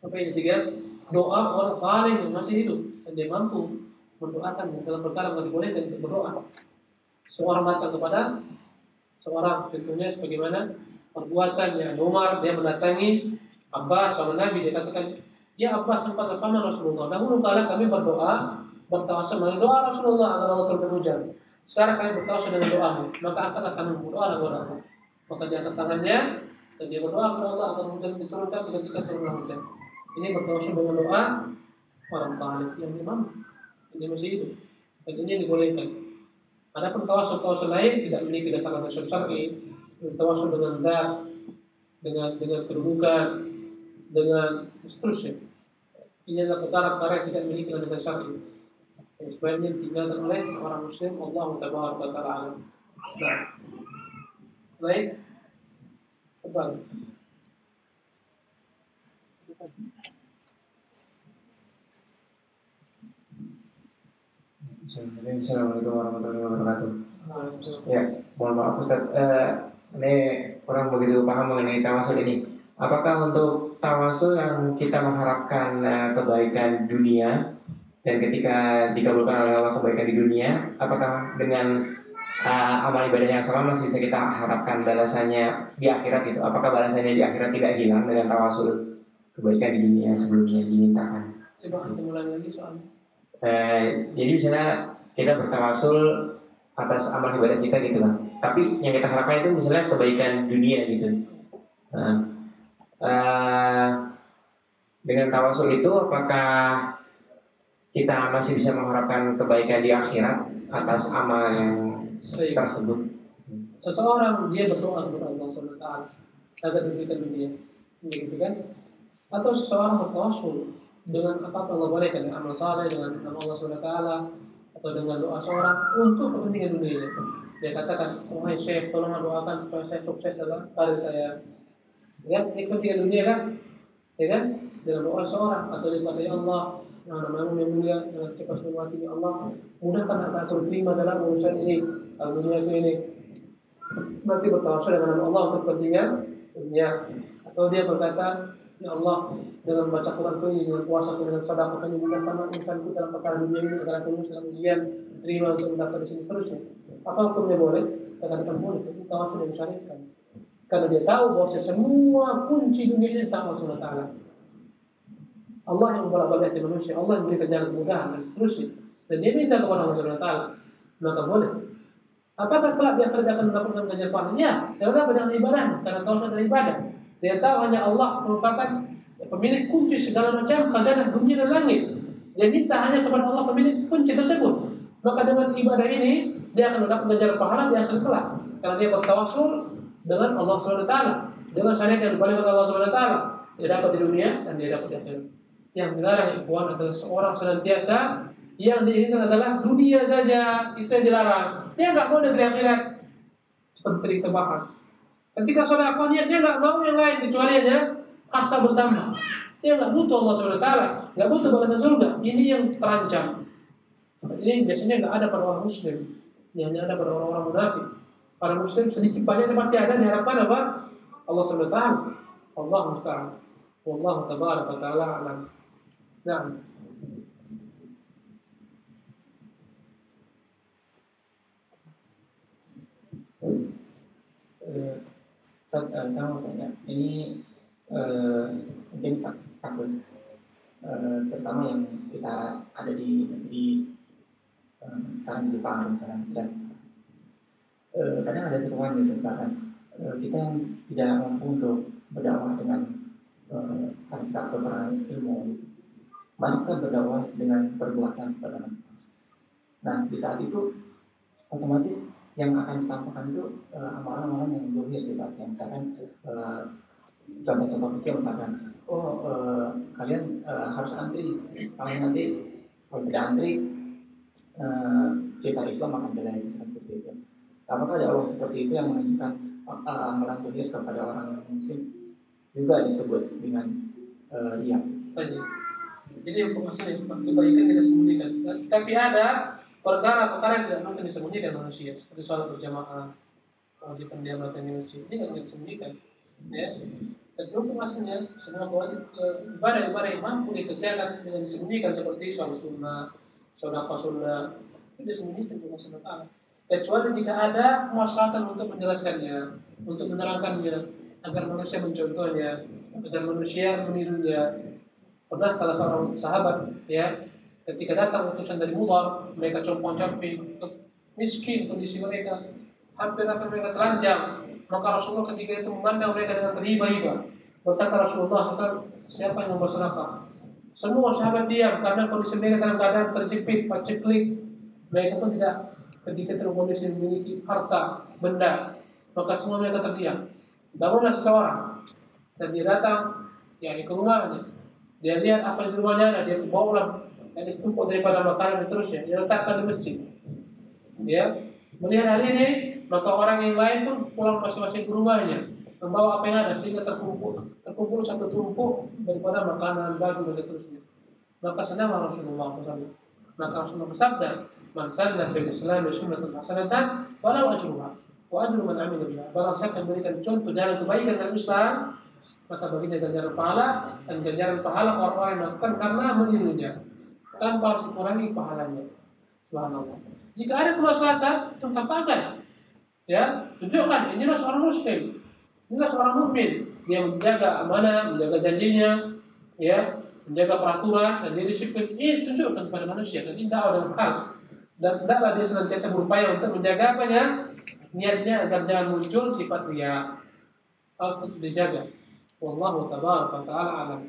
apa yang ketiga? Doa orang saleh yang masih hidup dan dia mampu mendoakan dalam perkara yang dibolehkan untuk berdoa. Seorang datang kepada seorang, tentunya sebagaimana perbuatannya Umar, dia mendatangi Abbas sama Nabi, dia katakan, ya Abbas sempat paman Rasulullah. Dahulu kala kami berdoa, bertawasul dengan doa Rasulullah agar Allah turunkan hujan. Sekarang kami bertawasul dengan doamu, maka angkatlah kami berdoa kepada Allah. Maka dia angkat tangannya dan dia berdoa kepada Allah agar hujan diturunkan seketika turunlah hujan. Ini bertawasul dengan doa orang saleh yang imam, ini masih hidup. Dan ini dibolehkan. Adapun tawasul lain tidak memiliki dasar syar'i, tawasul dengan zat, dengan kedudukan, dengan seterusnya. Ini adalah perkara-perkara yang tidak memiliki dasar syar'i. Yang sebenarnya ditinggalkan oleh seorang muslim. Allah tabaraka wa ta'ala. Nah, baik. Kembali. Assalamualaikum warahmatullahi wabarakatuh. Ya, mohon maaf Ustaz, ini kurang begitu paham mengenai tawasul ini. Apakah untuk tawasul yang kita mengharapkan kebaikan dunia dan ketika dikabulkan oleh Allah kebaikan di dunia, apakah dengan amal ibadah yang sama masih bisa kita harapkan balasannya di akhirat itu? Apakah balasannya di akhirat tidak hilang dengan tawasul kebaikan di dunia sebelumnya dimintakan? Coba kita mulai lagi soalnya. Jadi misalnya kita bertawasul atas amal ibadah kita gitu kan. Tapi yang kita harapkan itu misalnya kebaikan dunia gitu. Dengan tawasul itu apakah kita masih bisa mengharapkan kebaikan di akhirat atas amal yang tersebut? Seseorang dia berdoa kepada Allah Subhanahu wa taala agar diberikan dunia, gitu kan? Atau seseorang bertawasul dengan apa Allah bolehkan, dengan amal saleh, dengan nama Allah Subhanahu wa taala, atau dengan doa seorang untuk kepentingan dunia. Dia katakan, wahai Syekh, tolong doakan supaya saya sukses dalam karir saya. Ya, ini kepentingan dunia kan? Ya kan? Dengan doa seorang atau daripada ya Allah, nama-Mu yang mulia, dengan sifat sifat Allah, mudahkan agar aku diterima dalam urusan ini, dalam dunia ini. Berarti bertawasul dengan nama Allah untuk kepentingan dunia. Atau dia berkata, ya Allah, dengan baca Quran ini, dengan puasa dengan sedekah ini, mudahkan urusanku dalam perkara dunia ini agar aku lulus dalam ujian, diterima untuk mendaftar di sini seterusnya. Apa hukumnya boleh? Katakan boleh, itu tawasul yang disyariatkan. Karena dia tahu bahwa semua kunci dunia ini tentang Allah SWT. Allah yang membolak-balik hati manusia, Allah yang memberikan jalan kemudahan dan seterusnya. Dan dia minta kepada Allah SWT, maka boleh. Apakah kelak dia akan mendapatkan ganjaran pahala? Ya, kenapa dengan ibadahnya? Karena tahu adalah ibadah. Dia tahu hanya Allah merupakan pemilik kunci segala macam khazanah dunia dan langit. Dia minta hanya kepada Allah pemilik kunci tersebut. Maka dengan ibadah ini dia akan mendapat ganjaran pahala di akhir kelak. Karena dia bertawasul dengan Allah SWT, dengan syariat yang dibalik oleh Allah SWT. Dia dapat di dunia dan dia dapat di akhirat. Yang dilarang ikhwan adalah seorang senantiasa yang diinginkan adalah dunia saja, itu yang dilarang. Dia enggak mau negeri akhirat. Seperti kita bahas. Ketika sedekah dia enggak mau yang lain kecuali hanya harta bertambah. Dia enggak butuh Allah SWT, enggak butuh balasan surga. Ini yang terancam. Ini biasanya enggak ada pada orang muslim. Ini hanya ada pada orang-orang munafik. Para muslim sedikit banyak pasti ada diharapkan apa? Allah SWT. Allah musta'an. Wallahu tabaraka ta'ala alam. Nah. Saya mau tanya, ini mungkin kasus pertama yang kita ada di negeri sekarang di Jepang misalnya, dan kadang ada seruan gitu misalkan kita yang tidak mampu untuk berdakwah dengan karena kita kekurangan ilmu, mari kita berdakwah dengan perbuatan kepada manusia. Nah di saat itu otomatis yang akan ditampakkan itu amalan-amalan yang dohir sifatnya. Misalkan contoh-contoh kecil misalkan, kalian harus antri, kalian nanti kalau tidak antri cita Islam akan jelek, misalnya seperti itu. Apakah ada Allah seperti itu yang menunjukkan amalan dohir kepada orang muslim juga disebut dengan iya saja? Jadi maksudnya kebaikan kita sembunyikan, tapi ada perkara-perkara yang tidak mungkin disembunyikan manusia, seperti sholat berjamaah, kewajiban dia melakukan di masjid, ini tidak disembunyikan, ya. Dan hukum asalnya semua wajib ibadah-ibadah yang mampu dikerjakan dengan disembunyikan seperti sholat sunnah, sedekah sunnah, itu disembunyikan dengan sunnah. Kecuali jika ada kemaslahatan untuk menjelaskannya, untuk menerangkannya, agar manusia mencontohnya, agar manusia menirunya. Pernah salah seorang sahabat, ya, ketika datang utusan dari Mudar, mereka compang-camping, miskin kondisi mereka, hampir mereka telanjang. Maka Rasulullah ketika itu memandang mereka dengan terhibah-hibah. Berkata Rasulullah SAW, siapa yang mau bersedekah? Semua sahabat diam karena kondisi mereka dalam keadaan terjepit, paceklik. Mereka pun tidak, ketika terkondisi memiliki harta, benda, maka semua mereka terdiam. Bangunlah seseorang dan dia datang, ke rumahnya. Dia lihat apa yang di rumahnya ada, dia bawalah yang ditumpuk daripada makanan dan seterusnya, dia letakkan di masjid. Ya, melihat hal ini, maka orang yang lain pun pulang masing-masing ke rumahnya, membawa apa yang ada sehingga terkumpul satu tumpuk daripada makanan, daging dan seterusnya. Maka senanglah Rasulullah SAW. Maka Rasulullah bersabda, "Man sanna fil Islam sunnatan hasanatan, walau ajruha, wa ajru man 'amila biha." Barang siapa yang memberikan contoh jalan kebaikan dalam Islam, maka baginya ganjaran pahala dan ganjaran pahala orang-orang yang melakukan karena menirunya, tanpa harus dikurangi pahalanya. Subhanallah. Jika ada kemaslahatan, tampakkan, ya, tunjukkan inilah seorang muslim, inilah seorang mukmin, dia menjaga amanah, menjaga janjinya, ya, menjaga peraturan dan dia disiplin, ini tunjukkan kepada manusia dan ini dakwah dalam hal. Dan hendaklah dia senantiasa berupaya untuk menjaga apanya? Niatnya agar jangan muncul sifat riya. Harus tetap dijaga. Wallahu tabaraka wa ta'ala alam.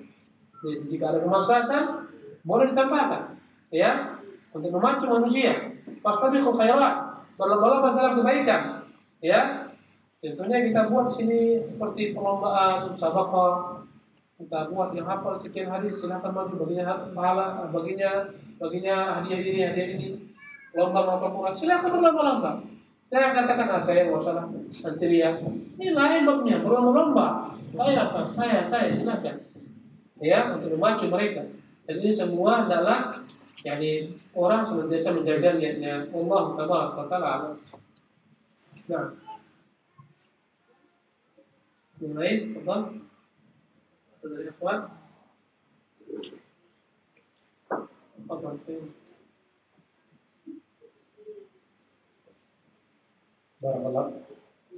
Jadi jika ada kemaslahatan boleh ditambahkan, ya, untuk memacu manusia. Fastabiqul khairat, berlomba-lomba dalam kebaikan, ya. Tentunya kita buat sini seperti perlombaan musabaqah. Kita buat yang hafal sekian hari silakan maju, baginya pahala, baginya hadiah ini. Lomba menghafal Quran silakan berlomba-lomba. Saya katakan saya nggak usah nanti ya. Ini lain babnya berlomba-lomba. Saya silakan. Ya, untuk memacu mereka. Dan ini semua adalah yakni orang senantiasa menjaga niatnya. Allah tabaraka wa ta'ala. Nah. Yang lain, betul? Dari ikhwan.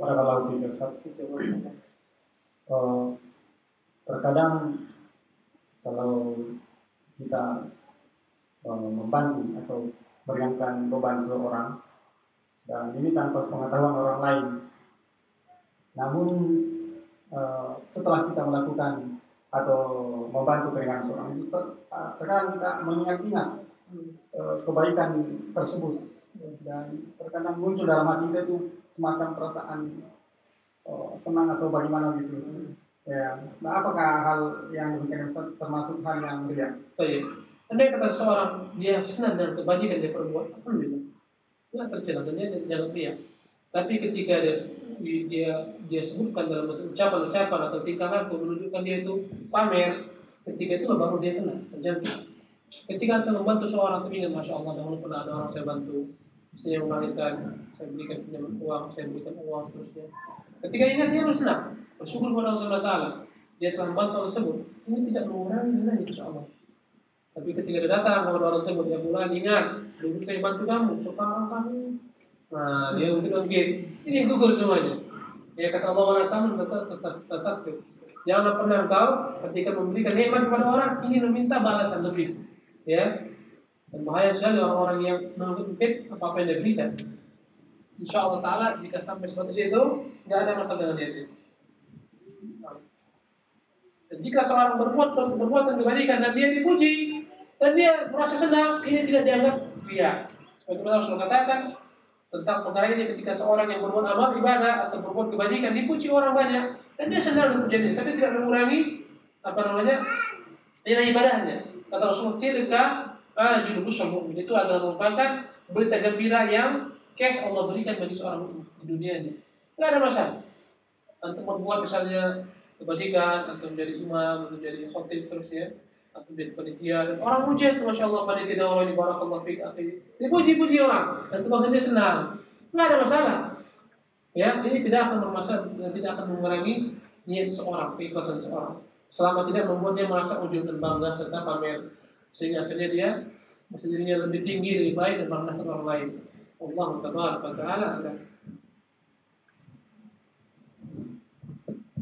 Barakallahu fiik Ustaz. Terkadang kalau kita membantu atau meringankan beban seseorang dan ini tanpa pengetahuan orang lain, namun setelah kita melakukan atau membantu keringanan seorang itu terkadang kita mengingat-ingat kebaikan tersebut dan terkadang muncul dalam hati kita itu semacam perasaan senang atau bagaimana gitu. Ya, nah apakah hal yang demikian termasuk hal yang riya? Baik. Andai kata seseorang dia senang dengan kebajikan dia perbuat, alhamdulillah, dia tercela dan dia jangan riya. Tapi ketika dia sebutkan dalam bentuk ucapan atau tingkah laku menunjukkan dia itu pamer, ketika itu baru dia kena terjangkit. Ketika anda membantu seorang, tapi ingat, masya Allah, dahulu pernah ada orang saya bantu, saya melahirkan, saya berikan pinjaman uang, saya berikan uang seterusnya. Ketika ingat dia bersenang, bersyukur kepada Allah Subhanahu wa taala, dia telah membantu orang tersebut. Ini tidak mengurangi nilai insya Allah. Tapi ketika dia datang kepada orang tersebut, ya bulan ingat, dulu saya bantu kamu, sekarang kamu. Nah, dia mungkin ini gugur semuanya. Ya kata Allah Subhanahu wa taala tetap. Janganlah pernah engkau ketika memberikan nikmat kepada orang ingin meminta balasan lebih. Ya. Dan bahaya sekali orang-orang yang mengungkit apa yang dia berikan. Insya Allah Taala jika sampai seperti itu, nggak ada masalah dengan dia. Dan jika seorang berbuat suatu perbuatan kebaikan dan dia dipuji dan dia merasa senang, ini tidak dianggap riya. Seperti Rasul katakan tentang perkara ini ketika seorang yang berbuat amal ibadah atau berbuat kebajikan dipuji orang banyak dan dia senang dengan pujian, tapi tidak mengurangi nilai ibadahnya. Kata Rasulullah, tilka ajrul mu'min, itu adalah merupakan berita gembira yang cash Allah berikan bagi seorang mukmin di dunia ini. Enggak ada masalah. Antum membuat misalnya kebajikan atau menjadi imam atau menjadi khatib terusnya atau menjadi panitia dan orang puji itu masya Allah panitia orang ini barakallahu fiik akhi. Dipuji-puji orang dan tuh dia senang. Enggak ada masalah. Ya, ini tidak akan bermasalah dan tidak akan mengurangi niat seorang, keikhlasan seorang. Selama tidak membuat dia merasa ujub dan bangga serta pamer sehingga akhirnya dia dirinya lebih tinggi, lebih baik dan merendahkan orang lain. Allah tabaraka wa ta'ala.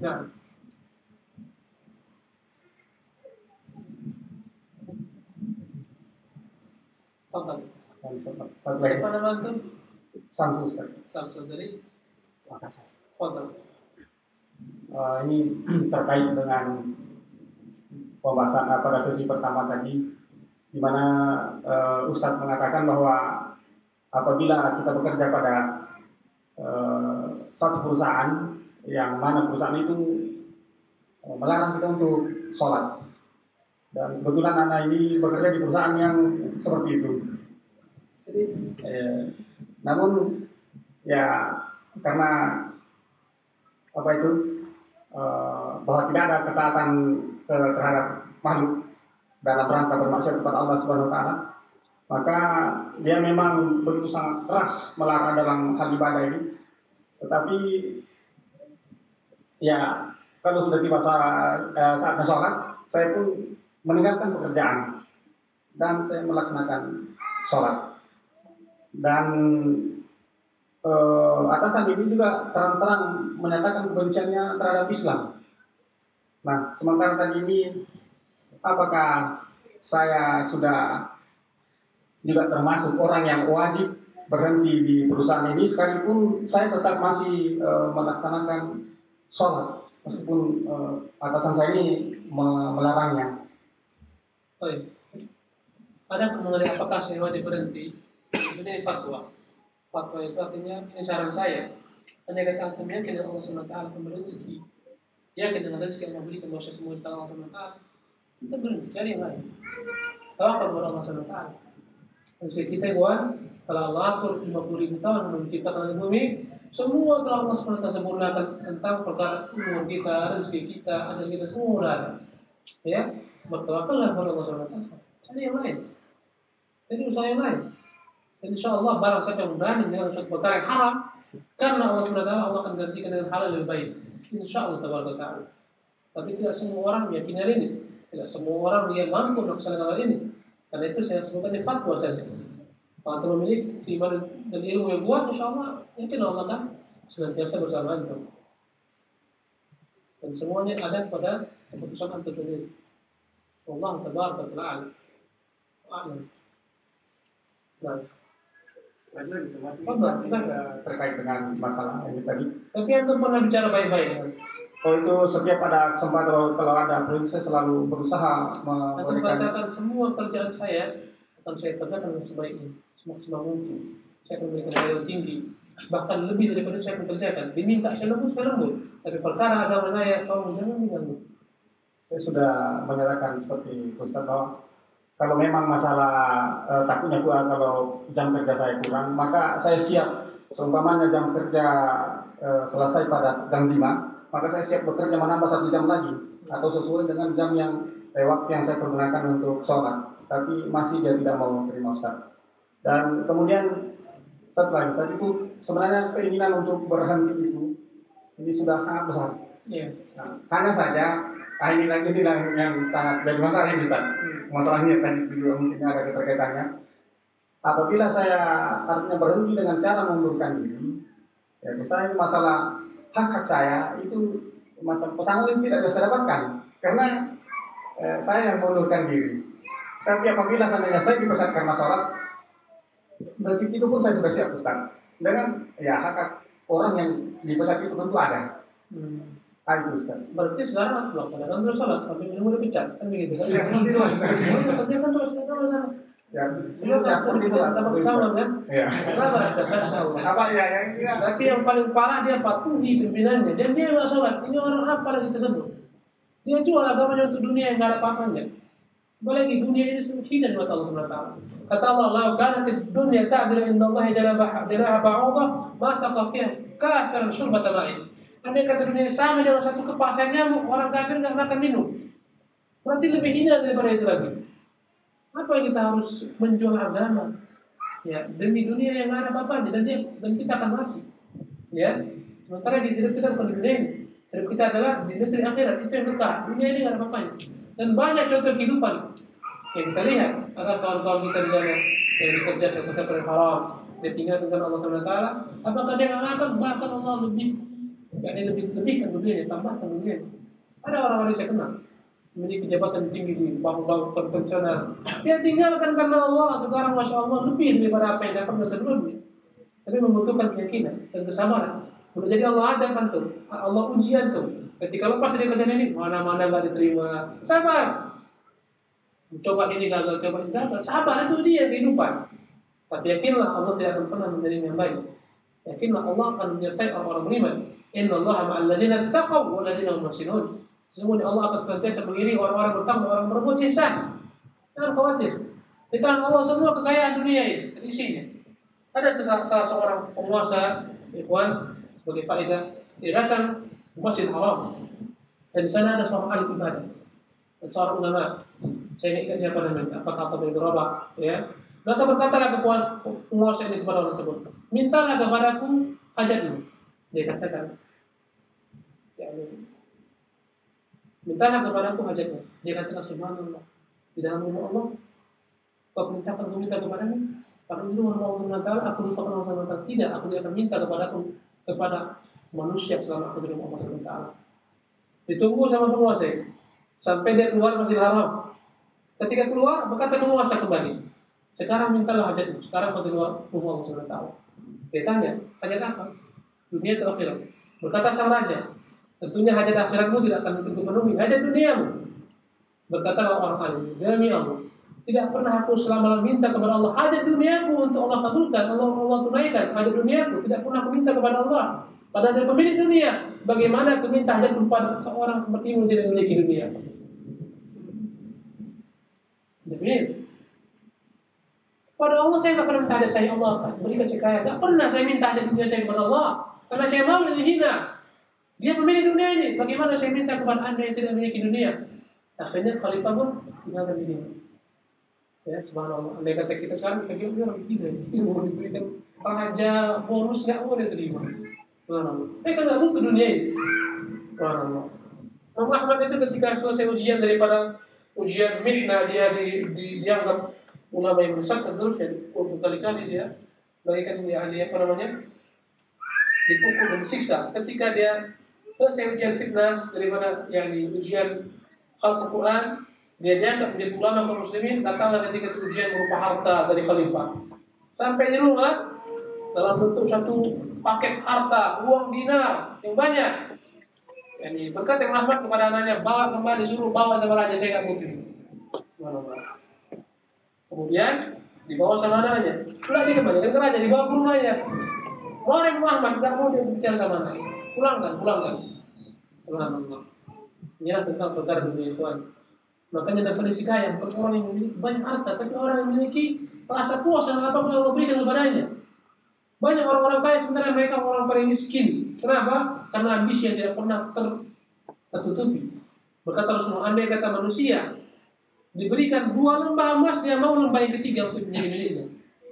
Nah. Tonton. Satu lagi. Apa nama itu? Samsul Ustaz. Samsul dari Makassar. Tonton. Ini terkait dengan pembahasan pada sesi pertama tadi, di mana Ustadz mengatakan bahwa apabila kita bekerja pada suatu perusahaan yang mana perusahaan itu melarang kita untuk sholat, dan kebetulan anak ini bekerja di perusahaan yang seperti itu. Jadi, namun ya karena apa itu bahwa tidak ada ketaatan terhadap makhluk dalam rangka bermaksiat kepada Allah Subhanahu wa taala, maka dia memang begitu sangat keras melarang dalam hal ibadah ini. Tetapi ya kalau sudah tiba saatnya sholat, saya pun meninggalkan pekerjaan dan saya melaksanakan sholat. Dan atasan ini juga terang-terang menyatakan kebenciannya terhadap Islam. Nah, sementara tadi ini apakah saya sudah juga termasuk orang yang wajib berhenti di perusahaan ini sekalipun saya tetap masih melaksanakan sholat meskipun atasan saya ini melarangnya. Baik. Ada mengenai apakah saya wajib berhenti? Ini fatwa. Fatwa itu artinya ini saran saya. Anda kata antum yakin dengan Allah SWT memberi rezeki, yakin dengan rezeki yang memberi kepada semua di tangan Allah SWT, kita berhenti cari yang lain. Tawakal kepada Allah SWT. Rezeki kita kalau Allah atur 50.000 tahun menciptakan langit bumi, semua telah Allah SWT sempurnakan tentang perkara umur kita, rezeki kita, ajal kita semua ada. Ya, bertawakallah kepada Allah SWT. Cari yang lain. Jadi usaha yang lain. Dan insya Allah barang siapa yang berani dengan suatu perkara yang haram, karena Allah SWT Allah akan gantikan dengan halal lebih baik. Insya Allah taala. Tapi tidak semua orang meyakini hal ini. Tidak semua orang dia mampu melaksanakan hal ini. Karena itu saya sebutkan di fatwa saja. Kalau memiliki iman dan ilmu yang kuat, insya Allah yakin Allah kan senantiasa bersama antum. Dan semuanya ada pada keputusan antum sendiri. Allah tabaraka wa ta'ala. Nah, terkait dengan masalah ini tadi. tapi antum pernah bicara baik-baik kan? Oh itu setiap ada kesempatan kalau ada proyek saya selalu berusaha Antum memberikan. katakan semua kerjaan saya akan saya kerjakan dengan sebaiknya, semaksimal mungkin. Saya akan memberikan nilai yang tinggi, bahkan lebih daripada saya akan kerjakan. Diminta saya lembut. Tapi perkara agama saya, kamu jangan mengganggu. Saya sudah menyatakan seperti Ustaz bahwa kalau memang masalah takutnya kalau jam kerja saya kurang, maka saya siap. Seumpamanya jam kerja selesai pada jam 5, maka saya siap bekerja menambah 1 jam lagi atau sesuai dengan jam yang waktu yang saya pergunakan untuk sholat. Tapi masih dia tidak mau terima Ustaz. Dan kemudian satu lagi, tadi itu sebenarnya keinginan untuk berhenti itu ini sudah sangat besar. Iya. Nah, hanya saja ini lagi yang sangat jadi masalah ini Ustaz. Masalahnya tadi juga mungkin ada keterkaitannya. Apabila saya artinya berhenti dengan cara mengundurkan diri, ya misalnya masalah hak saya itu macam pesangon yang tidak bisa dapatkan karena saya yang mengundurkan diri. Tapi apabila seandainya saya dipecat karena sholat, berarti itu pun saya sudah siap Ustaz. Dengan ya hak orang yang dipecat itu tentu ada. Itu Ustaz. Berarti sekarang antum lakukan kan terus sholat sampai minum udah pecat kan begitu kan? Ya seperti itu Ustaz. Kerjakan terus Ya, kan seperti itu dapat sama kan? Ya. Sabar insyaallah. Apa ya? Tapi yang paling parah dia patuhi pimpinannya dan dia nggak sholat. Ini orang apa lagi tersebut? Dia jual agamanya untuk dunia yang nggak ada apa-apanya. Apalagi dunia ini hidan buat Allah SWT. Kata Allah, "Lau kanatid dunya ta'dilu indallahi janaha ba'udah, ma saqa fiha kafiran syurbata ma'in." Andai kata dunia sama dengan satu kepasan nyamuk, orang kafir nggak makan minum. Berarti lebih hina daripada itu lagi. Apa yang kita harus menjual agama? Ya, demi dunia yang nggak ada apa-apanya dan kita akan mati. Ya, sementara di hidup kita bukan di dunia ini. Hidup kita adalah di negeri akhirat, itu yang dekat. Dunia ini nggak ada apa-apanya. Dan banyak contoh kehidupan yang kita lihat. Ada kawan-kawan kita di sana yang bekerja sesuatu yang haram, dia tinggal dengan Allah SWT. Apakah dia nggak makan? Bahkan Allah lebih kan dunia, tambahkan dunia. Ada orang-orang yang saya kenal memiliki jabatan tinggi di bank-bank konvensional. Dia tinggalkan karena Allah. Sekarang Masya Allah lebih daripada apa yang dapat sebelumnya. Tapi membutuhkan keyakinan dan kesabaran. Boleh jadi Allah ajarkan tuh, Allah ujian tuh. Ketika lepas dari kerjaan ini, mana-mana nggak diterima. Sabar. Coba ini gagal, coba ini gagal. Sabar, itu ujian kehidupan. Tapi yakinlah Allah tidak akan pernah menjadi yang baik. Yakinlah Allah akan menyertai orang-orang beriman. Inna Allah ma'al ladzina taqaw wal ladzina hum muhsinun. Sesungguhnya Allah akan senantiasa mengiringi orang-orang bertakwa, orang berbuat ihsan. Jangan khawatir. Di tangan Allah semua kekayaan dunia ini isinya. Ada salah seorang penguasa, ikhwan, sebagai faedah, dia datang ke Masjid Haram. Dan di sana ada seorang ahli ibadah dan seorang ulama. Saya ingat siapa namanya, apakah Khattab bin Rabah, ya. Maka berkatalah penguasa ini kepada orang tersebut, mintalah kepadaku hajatmu. Dia katakan, ya mintalah kepadaku hajatmu. Dia katakan, subhanallah, di dalam rumah Allah, kau perintahkan aku minta kepadamu. Pada itu Allah SWT, aku lupakan Allah SWT. Tidak, aku tidak akan minta kepada manusia selama aku di rumah Allah SWT. Ditunggu sama penguasa sampai dia keluar Masjidil Haram. Ketika keluar berkata penguasa kembali, sekarang mintalah hajatmu. Sekarang kau di luar rumah Allah Subhanahu wa taala. Dia tanya, hajat apa? Dunia atau akhirat? Berkata sang raja, tentunya hajat akhiratmu tidak akan tentu penuhi. Hajat duniamu. Berkata orang alim, demi Allah, tidak pernah aku selama minta kepada Allah hajat duniaku untuk Allah kabulkan, Allah tunaikan. Hajat duniaku tidak pernah aku minta kepada Allah. Padahal dia pemilik dunia. Bagaimana aku minta hajat kepada seorang sepertimu tidak memiliki dunia? Demikian. Pada Allah saya tidak pernah minta hajat saya, Allah akan berikan saya kaya. Tidak pernah saya minta hajat dunia saya kepada Allah, karena saya mau dihina. Dia pemilik dunia ini. Bagaimana saya minta kepada anda yang tidak memiliki dunia? Akhirnya khalifah pun tinggalkan di sini. Ya, subhanallah. Andai kata kita sekarang bagaimana orang tidak mau diberikan raja bonus nggak mau dia terima. Subhanallah. Mereka nggak mau ke dunia ini. Subhanallah. Imam Ahmad itu ketika selesai ujian daripada ujian mihna dia dianggap ulama yang besar dan terus ya berkali-kali dia bagaikan dia apa namanya dipukul dan disiksa. Ketika dia selesai ujian fitnah daripada yang di ujian khalqul Quran, dia dianggap menjadi ulama kaum muslimin. Datanglah ketika ujian berupa harta dari khalifah. Sampai di rumah dalam bentuk satu paket harta, uang dinar yang banyak. Yani berkata Imam Ahmad kepada anaknya, bawa kembali, suruh bawa sama raja, saya nggak butuh. Kemudian dibawa sama anaknya, pulang dia kembali ke raja, dibawa ke rumahnya. Mau Imam Ahmad nggak mau dia bicara sama anaknya, pulangkan. Subhanallah. Inilah tentang perkara dunia Tuhan. Makanya definisi kaya, orang yang memiliki banyak harta, tapi orang yang memiliki rasa puas dengan apa yang Allah berikan kepadanya. Banyak orang-orang kaya sebenarnya mereka orang paling miskin. Kenapa? Karena ambisi yang tidak pernah tertutupi. Berkata Rasulullah, andai kata manusia diberikan 2 lembah emas, dia mau lembah yang ketiga untuk menjadi miliknya.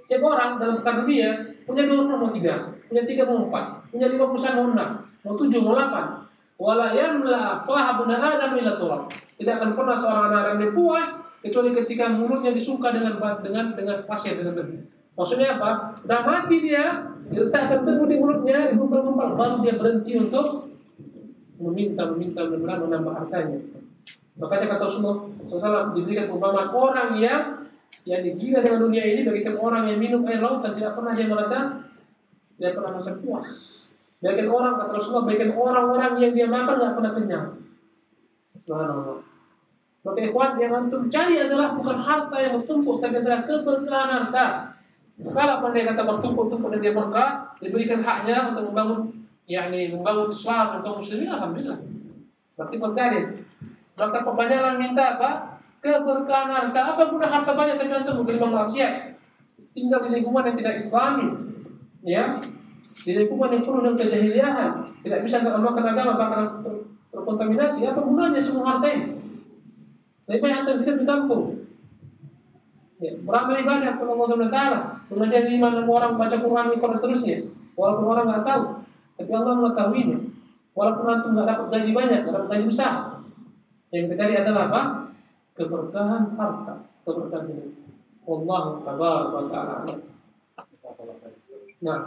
Tiap orang dalam perkara dunia punya 2 rumah mau 3, punya 3 mau 4, punya 5 perusahaan mau 6, mau 7, mau 8. Wala yamla fahabuna adam ila turab. Tidak akan pernah seorang anak Adam puas kecuali ketika mulutnya disungka dengan pasir, dengan debu. Maksudnya apa? Sudah mati dia, diletakkan debu di mulutnya, digumpal-gumpal, baru dia berhenti untuk meminta menambah hartanya. Makanya kata Rasulullah SAW diberikan perumpamaan orang yang digila dengan dunia ini bagaikan orang yang minum air laut dan tidak pernah merasa puas. Bagaikan orang, kata Rasulullah, bagaikan orang-orang yang dia makan tidak pernah kenyang. Subhanallah. Maka ikhwan, yang antum cari adalah bukan harta yang bertumpuk, tapi adalah keberkahan harta. Kalau pandai kata bertumpuk-tumpuk dan dia berkah, diberikan haknya untuk membangun Islam dan kaum muslimin, alhamdulillah. Berarti berkah dia. Maka kebanyakan minta apa? Keberkahan harta. Apa guna harta banyak tapi antum bergelimang maksiat? Tinggal di lingkungan yang tidak Islami, ya, di lingkungan yang penuh dengan kejahiliahan, tidak bisa mengamalkan agama, bahkan terkontaminasi. Apa gunanya semua harta ini? Lebih baik antum hidup di kampung, ya, beramal ibadah kepada Allah Subhanahu wa taala, mengajar 5-6 orang baca Quran dan seterusnya. Walaupun orang nggak tahu, tapi Allah mengetahuinya. Walaupun antum nggak dapat gaji banyak, nggak dapat gaji besar, yang kita cari adalah apa? Keberkahan harta, keberkahan hidup. Wallahu tabaraka wa ta'ala. Nah,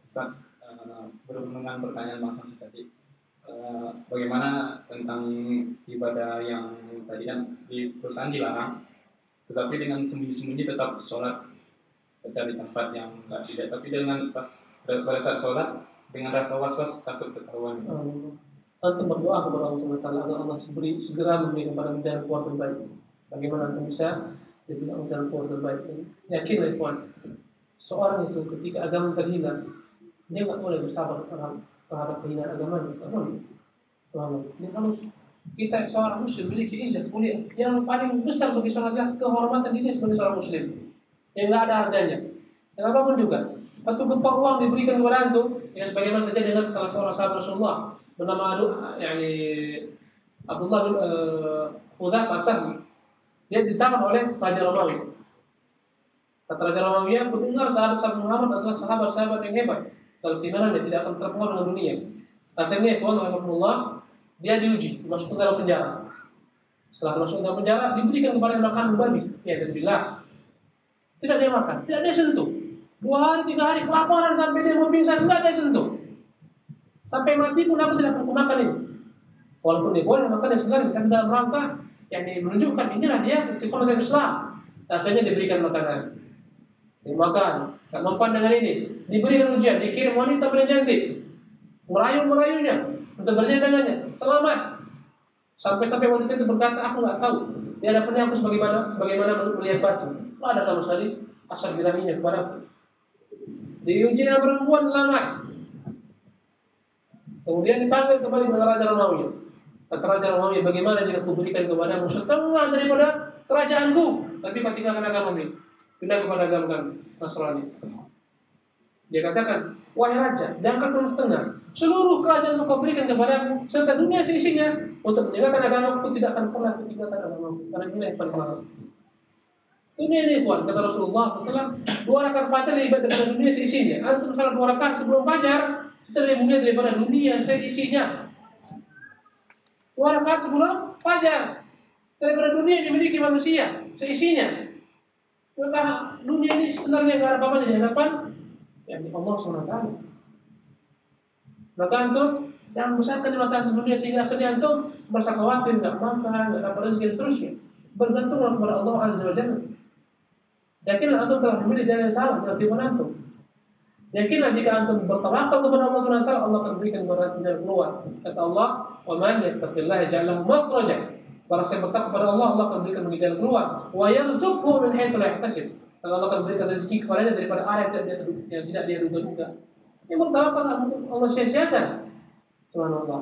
Ustaz, berhubungan dengan pertanyaan Mas Hamsi tadi, bagaimana tentang ibadah yang tadi kan di perusahaan dilarang, tetapi dengan sembunyi-sembunyi tetap sholat, di tempat yang tidak, tapi dengan pada saat sholat dengan rasa was-was takut ketahuan. Antum berdoa kepada Allah Subhanahu wa taala agar Allah segera memberikan kepada jalan keluar terbaik. Bagaimana antum bisa diberikan jalan keluar terbaik? Yakinlah ikhwan, seorang itu ketika agama terhina, dia nggak boleh bersabar terhadap kehinaan agamanya. Dia harus, kita seorang muslim memiliki izzat mulia. Yang paling besar bagi seorang adalah kehormatan diri sebagai seorang muslim yang nggak ada harganya. Dan apapun juga, satu gempa uang diberikan kepada antum, yang sebagaimana terjadi dengan salah seorang sahabat Rasulullah bernama Abdullah bin Hudzaifah As-Sahmi. Dia ditahan oleh Raja Romawi. Kata Raja Romawi, aku dengar sahabat Muhammad adalah sahabat-sahabat yang hebat. Kalau keimanan dia tidak akan terpengaruh dengan dunia. Akhirnya Tuhan Alhamdulillah dia diuji, masuk ke dalam penjara. Setelah masuk ke dalam penjara, diberikan kepada makan babi. Ya, alhamdulillah. Tidak dia makan, tidak dia sentuh. 2 hari, 3 hari kelaparan sampai dia mau pingsan, tidak dia sentuh. Sampai mati pun aku tidak akan makan ini. Walaupun dia boleh makan sebenarnya, tapi dalam rangka yang menunjukkan inilah dia istiqomah dalam Islam. Akhirnya diberikan makanan, dimakan, tak mempan dengan ini, diberikan ujian, dikirim wanita paling cantik, merayunya untuk berzina dengannya, selamat. Sampai wanita itu berkata, aku nggak tahu di hadapannya aku sebagaimana melihat batu. Tidak ada sama sekali asal birahinya kepadaku. Diuji dengan perempuan, selamat. Kemudian dipanggil kembali oleh Raja Romawi. Kata Raja Romawi, bagaimana jika aku berikan kepadamu setengah daripada kerajaanku, tapi kau tinggalkan agama ini, pindah kepada agama Nasrani. Dia katakan, wahai raja, jangan kamu setengah. Seluruh kerajaan kau berikan kepadaku serta dunia seisinya, untuk meninggalkan agama aku tidak akan pernah tinggalkan agama aku, karena ini yang paling mahal. Ini kuat kata Rasulullah SAW. 2 rakaat fajar lebih baik daripada dunia seisinya. Antum salat 2 rakaat sebelum fajar lebih mulia daripada dunia seisinya. 2 rakaat sebelum fajar daripada dunia yang dimiliki manusia seisinya. Maka dunia ini sebenarnya nggak ada apa-apa di hadapan yang Allah SWT. Maka antum jangan besarkan di mata antum dunia sehingga akhirnya antum merasa khawatir, nggak makan, nggak dapat rezeki dan seterusnya. Bergantung kepada Allah Azza wa Jalla. Yakinlah antum telah memilih jalan yang salah dalam kehidupan antum. Yakinlah jika antum bertawakal kepada Allah SWT, Allah akan berikan kepada antum jalan keluar. Kata Allah, "Wa man yattaqillaha yaj'al lahu makhraja." Barang siapa bertakwa kepada Allah, Allah akan berikan jalan keluar. Wa yarzuqhu min haitsu la yahtasib. Dan Allah akan berikan rezeki kepadanya daripada arah yang tidak dia duga-duga. Yang bertawakal Allah sia-siakan. Subhanallah.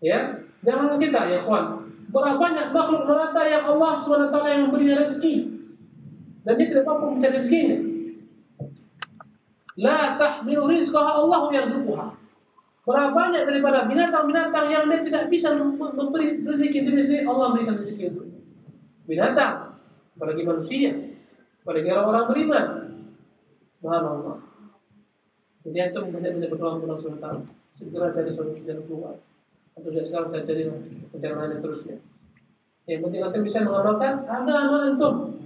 Ya, jangan kita ya kawan. Berapa banyak makhluk melata yang Allah SWT yang memberinya rezeki. Dan dia tidak mampu mencari rezekinya. La tahmilu rizqaha Allahu yarzuquha. Berapa banyak daripada binatang-binatang yang dia tidak bisa memberi rezeki diri sendiri, Allah berikan rezeki untuknya. Binatang, apalagi manusia, apalagi orang-orang beriman. Subhanallah. Jadi antum banyak berdoa kepada Allah SWT. Segera cari solusi dan keluar. Atau sekarang cari perjalanan seterusnya. Yang penting antum bisa mengamalkan agama antum.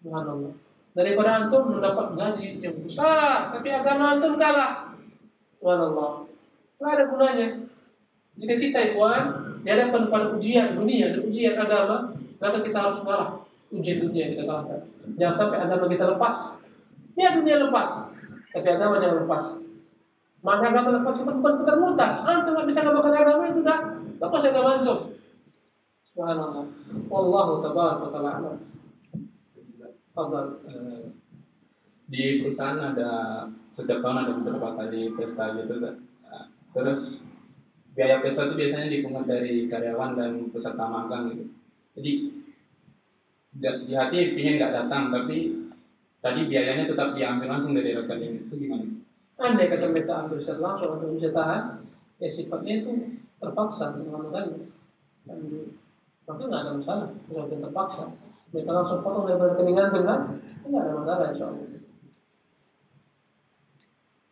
Subhanallah. Daripada antum mendapat gaji yang besar, tapi agama antum kalah. Subhanallah. Tidak ada gunanya. Jika kita ikhwan dihadapkan pada ujian dunia dan ujian agama, maka kita harus kalah ujian dunia kita kalahkan. Jangan sampai agama kita lepas. Ya dunia lepas, tapi agama jangan lepas. Mana agama lepas itu bukan sekedar mutas. Antum tidak bisa ngamalkan agama itu dah lepas agama antum. Subhanallah. Wallahu tabaraka wa ta'ala. Di perusahaan ada setiap tahun ada beberapa kali pesta gitu. Terus biaya pesta itu biasanya dipungut dari karyawan dan peserta magang gitu. Jadi di hati ingin nggak datang, tapi tadi biayanya tetap diambil langsung dari rekening. Itu gimana sih? Andai kata mereka ambil secara langsung atau bisa tahan, ya sifatnya itu terpaksa mengamalkan. Maka nggak ada masalah kalau terpaksa. Mereka langsung potong dari rekening antum kan? Enggak ada masalah insyaallah.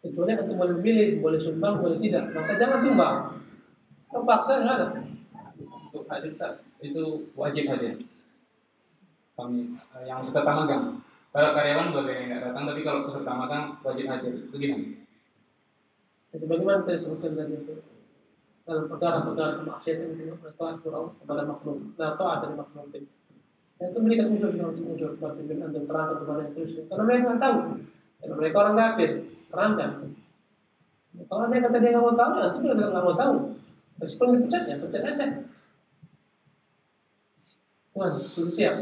Kecuali antum boleh memilih, boleh sumbang, boleh tidak. Maka jangan sumbang. Terpaksa enggak ada. Untuk hadir itu wajib hadir. Kami yang peserta magang. Kalau karyawan boleh nggak datang, tapi kalau peserta magang wajib hadir. Itu gimana? Jadi bagaimana kita sebutkan tadi itu? Dalam perkara-perkara kemaksiatan itu taat kepada makhluk, taat dari makhluk itu. Yang itu memberikan unsur pimpinan dan perangkat kepada yang terus. Karena mereka nggak tahu. Karena mereka orang kafir, perangkat. Kalau mereka kata dia nggak mau tahu, itu juga nggak mau tahu. Respon dipecat ya, pecat aja. Tuhan, sudah siap.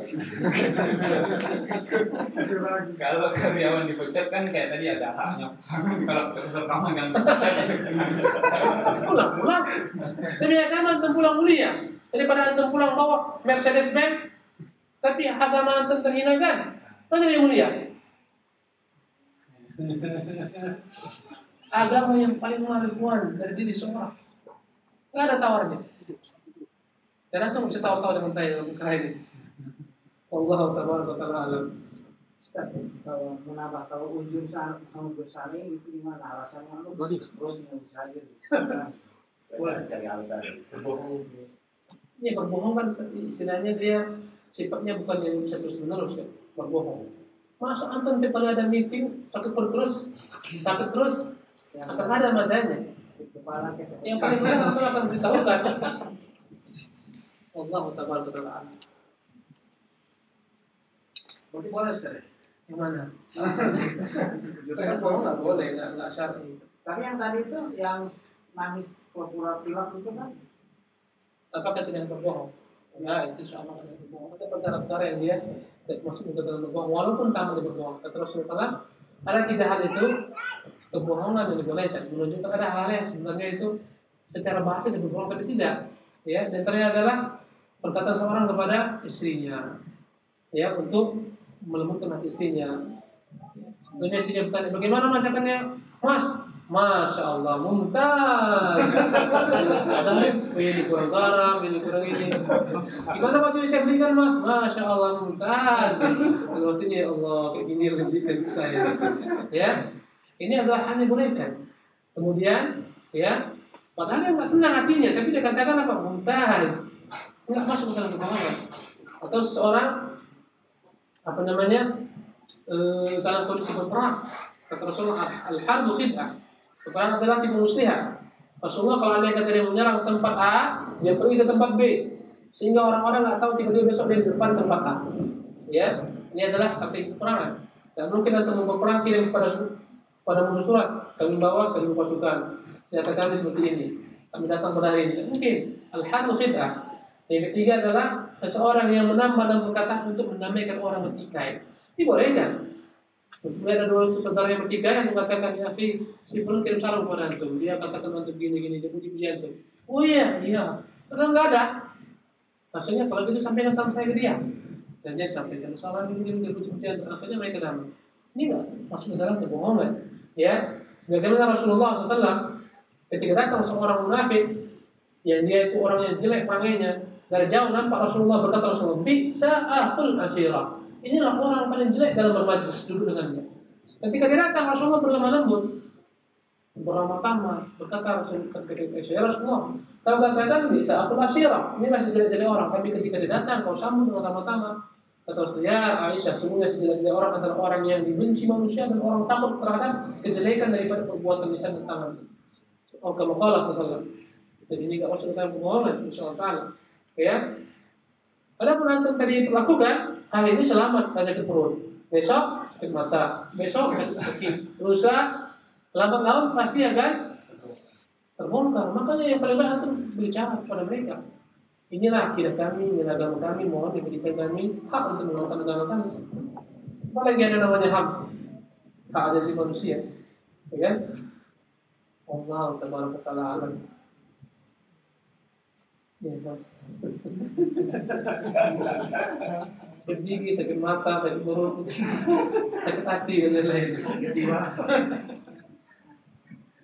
Kalau karyawan dipecat kan kayak tadi ada haknya. Kalau peserta magang pulang. Demi agama antum pulang mulia. Daripada antum pulang bawa Mercedes Benz, tapi agama antum terhinakan. Mana yang mulia? Agama yang paling mahal dari diri seorang. Nggak ada tawarnya. Dan antum bisa tahu-tahu dengan saya dalam perkara ini. Wallahu ta'ala alam. Kalau menambah tahu ujung sana kamu bersaling itu gimana alasannya? Lu nggak bisa aja. Boleh cari alasan. Berbohong. Ini berbohong kan istilahnya dia sifatnya bukan yang bisa terus menerus ya, berbohong. Masa antum tiap kali ada meeting sakit terus, akan ada masanya. kepala kayak seperti Yang paling benar antum akan beritahukan. Allah tabaraka taala. berarti boleh Ustaz. Yang mana? Saya bohong nggak boleh, nggak syar'i. Tapi yang tadi itu yang nangis pura-pura pilek itu kan Apakah itu yang berbohong? Ya, itu sama dengan berbohong. Ada perkara-perkara yang dia tidak masuk ke dalam berbohong, walaupun kamu berbohong. Kata Rasulullah, ada 3 hal itu kebohongan yang dibolehkan, menunjukkan ada hal yang sebenarnya itu secara bahasa itu berbohong tapi tidak. Ya, dan ternyata adalah perkataan seorang kepada istrinya, ya, untuk melembutkan hati istrinya. Sebenarnya istrinya bertanya, bagaimana masakannya, Mas? Masya Allah, mumtaz. Katanya, ini kurang garam, ini kurang ini. Gimana baju yang saya belikan, Mas? Masya Allah, mumtaz. Artinya ya Allah, kayak gini lebihkan ke saya. Ya, ini adalah hal yang bolehkan. Kemudian, ya, padahal dia nggak senang hatinya, tapi dia katakan apa? Mumtaz. Nggak masuk dalam kebohongan. Atau seorang apa namanya dalam kondisi berperang, kata Rasulullah, al-harbu khid'ah. Perang adalah tipu muslihat. Rasulullah kalau ada kata dia menyerang tempat A, dia pergi ke tempat B, sehingga orang-orang nggak tahu tiba-tiba besok dia di depan tempat A. Ya, ini adalah strategi peperangan. Dan mungkin untuk berperang kirim pada musuh surat, kami bawa 1000 pasukan. Senjata kami seperti ini. Kami datang pada hari ini. Mungkin al-harbu khid'ah. Yang ketiga adalah seseorang yang menambah dan berkata untuk mendamaikan orang bertikai. Ini boleh kan? Kemudian ada 2 saudara yang bertikai yang mengatakan, ya si Fulan kirim salam kepada antum. Dia katakan antum gini-gini, dia puji-puji antum. Oh iya. Padahal nggak ada. Akhirnya kalau gitu sampaikan salam saya ke dia. Dan dia sampaikan salam gini-gini, dia puji-puji antum. Akhirnya mereka damai. Ini nggak masuk ke dalam kebohongan. Ya, sebagaimana Rasulullah SAW ketika datang seorang munafik yang dia itu orang yang jelek perangainya, dari jauh nampak Rasulullah, berkata Rasulullah, bisa akul asyirah. Inilah orang paling jelek dalam bermajlis, duduk dengannya. Ketika dia datang, Rasulullah berlemah lembut, beramah tamah, berkata Rasulullah, ya Rasulullah, kau katakan bisa akul asyirah. Inilah sejelek-jelek orang. Tapi ketika dia datang, kau sambut dengan ramah tamah. Kata Rasulullah, ya Aisyah, sungguhnya sejelek-jelek orang adalah orang yang dibenci manusia dan orang takut terhadap kejelekan daripada perbuatan lisan dan tangan. Oh, kamu kalah Rasulullah. Jadi ini tidak masuk dalam kebohongan, insyaallah. Ya. Adapun antum tadi lakukan, hari ini selamat saja ke perut, besok sakit mata, besok sakit kaki, lusa lambat laun pasti akan terbongkar. Makanya yang paling baik antum berbicara kepada mereka. Inilah akidah kami, inilah agama kami, mohon diberikan kami hak untuk melakukan agama kami. Apalagi ada namanya hak asasi manusia, ya kan? Allah tabaraka taala alam. Ya, Mas. Sakit gigi, sakit mata, sakit perut, sakit hati dan lain-lain. sakit jiwa.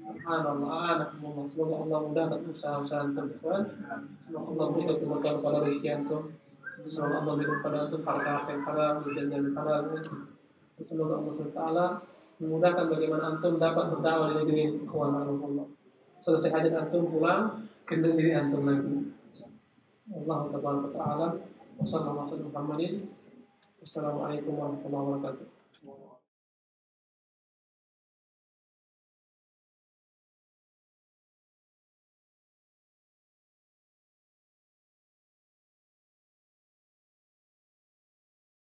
Subhanallah, semoga Allah mudahkan usaha-usaha antum, Tuhan. Semoga Allah berikan keberkahan pada rezeki antum. Semoga Allah berikan kepada antum harta yang halal, jajan yang halal. Semoga Allah SWT memudahkan bagaimana antum dapat berdakwah di negeri keuangan Allah. Selesai hajat antum pulang ke negeri antum lagi. Allah taala wa sallallahu alaihi wa sallam. Assalamualaikum warahmatullahi wabarakatuh.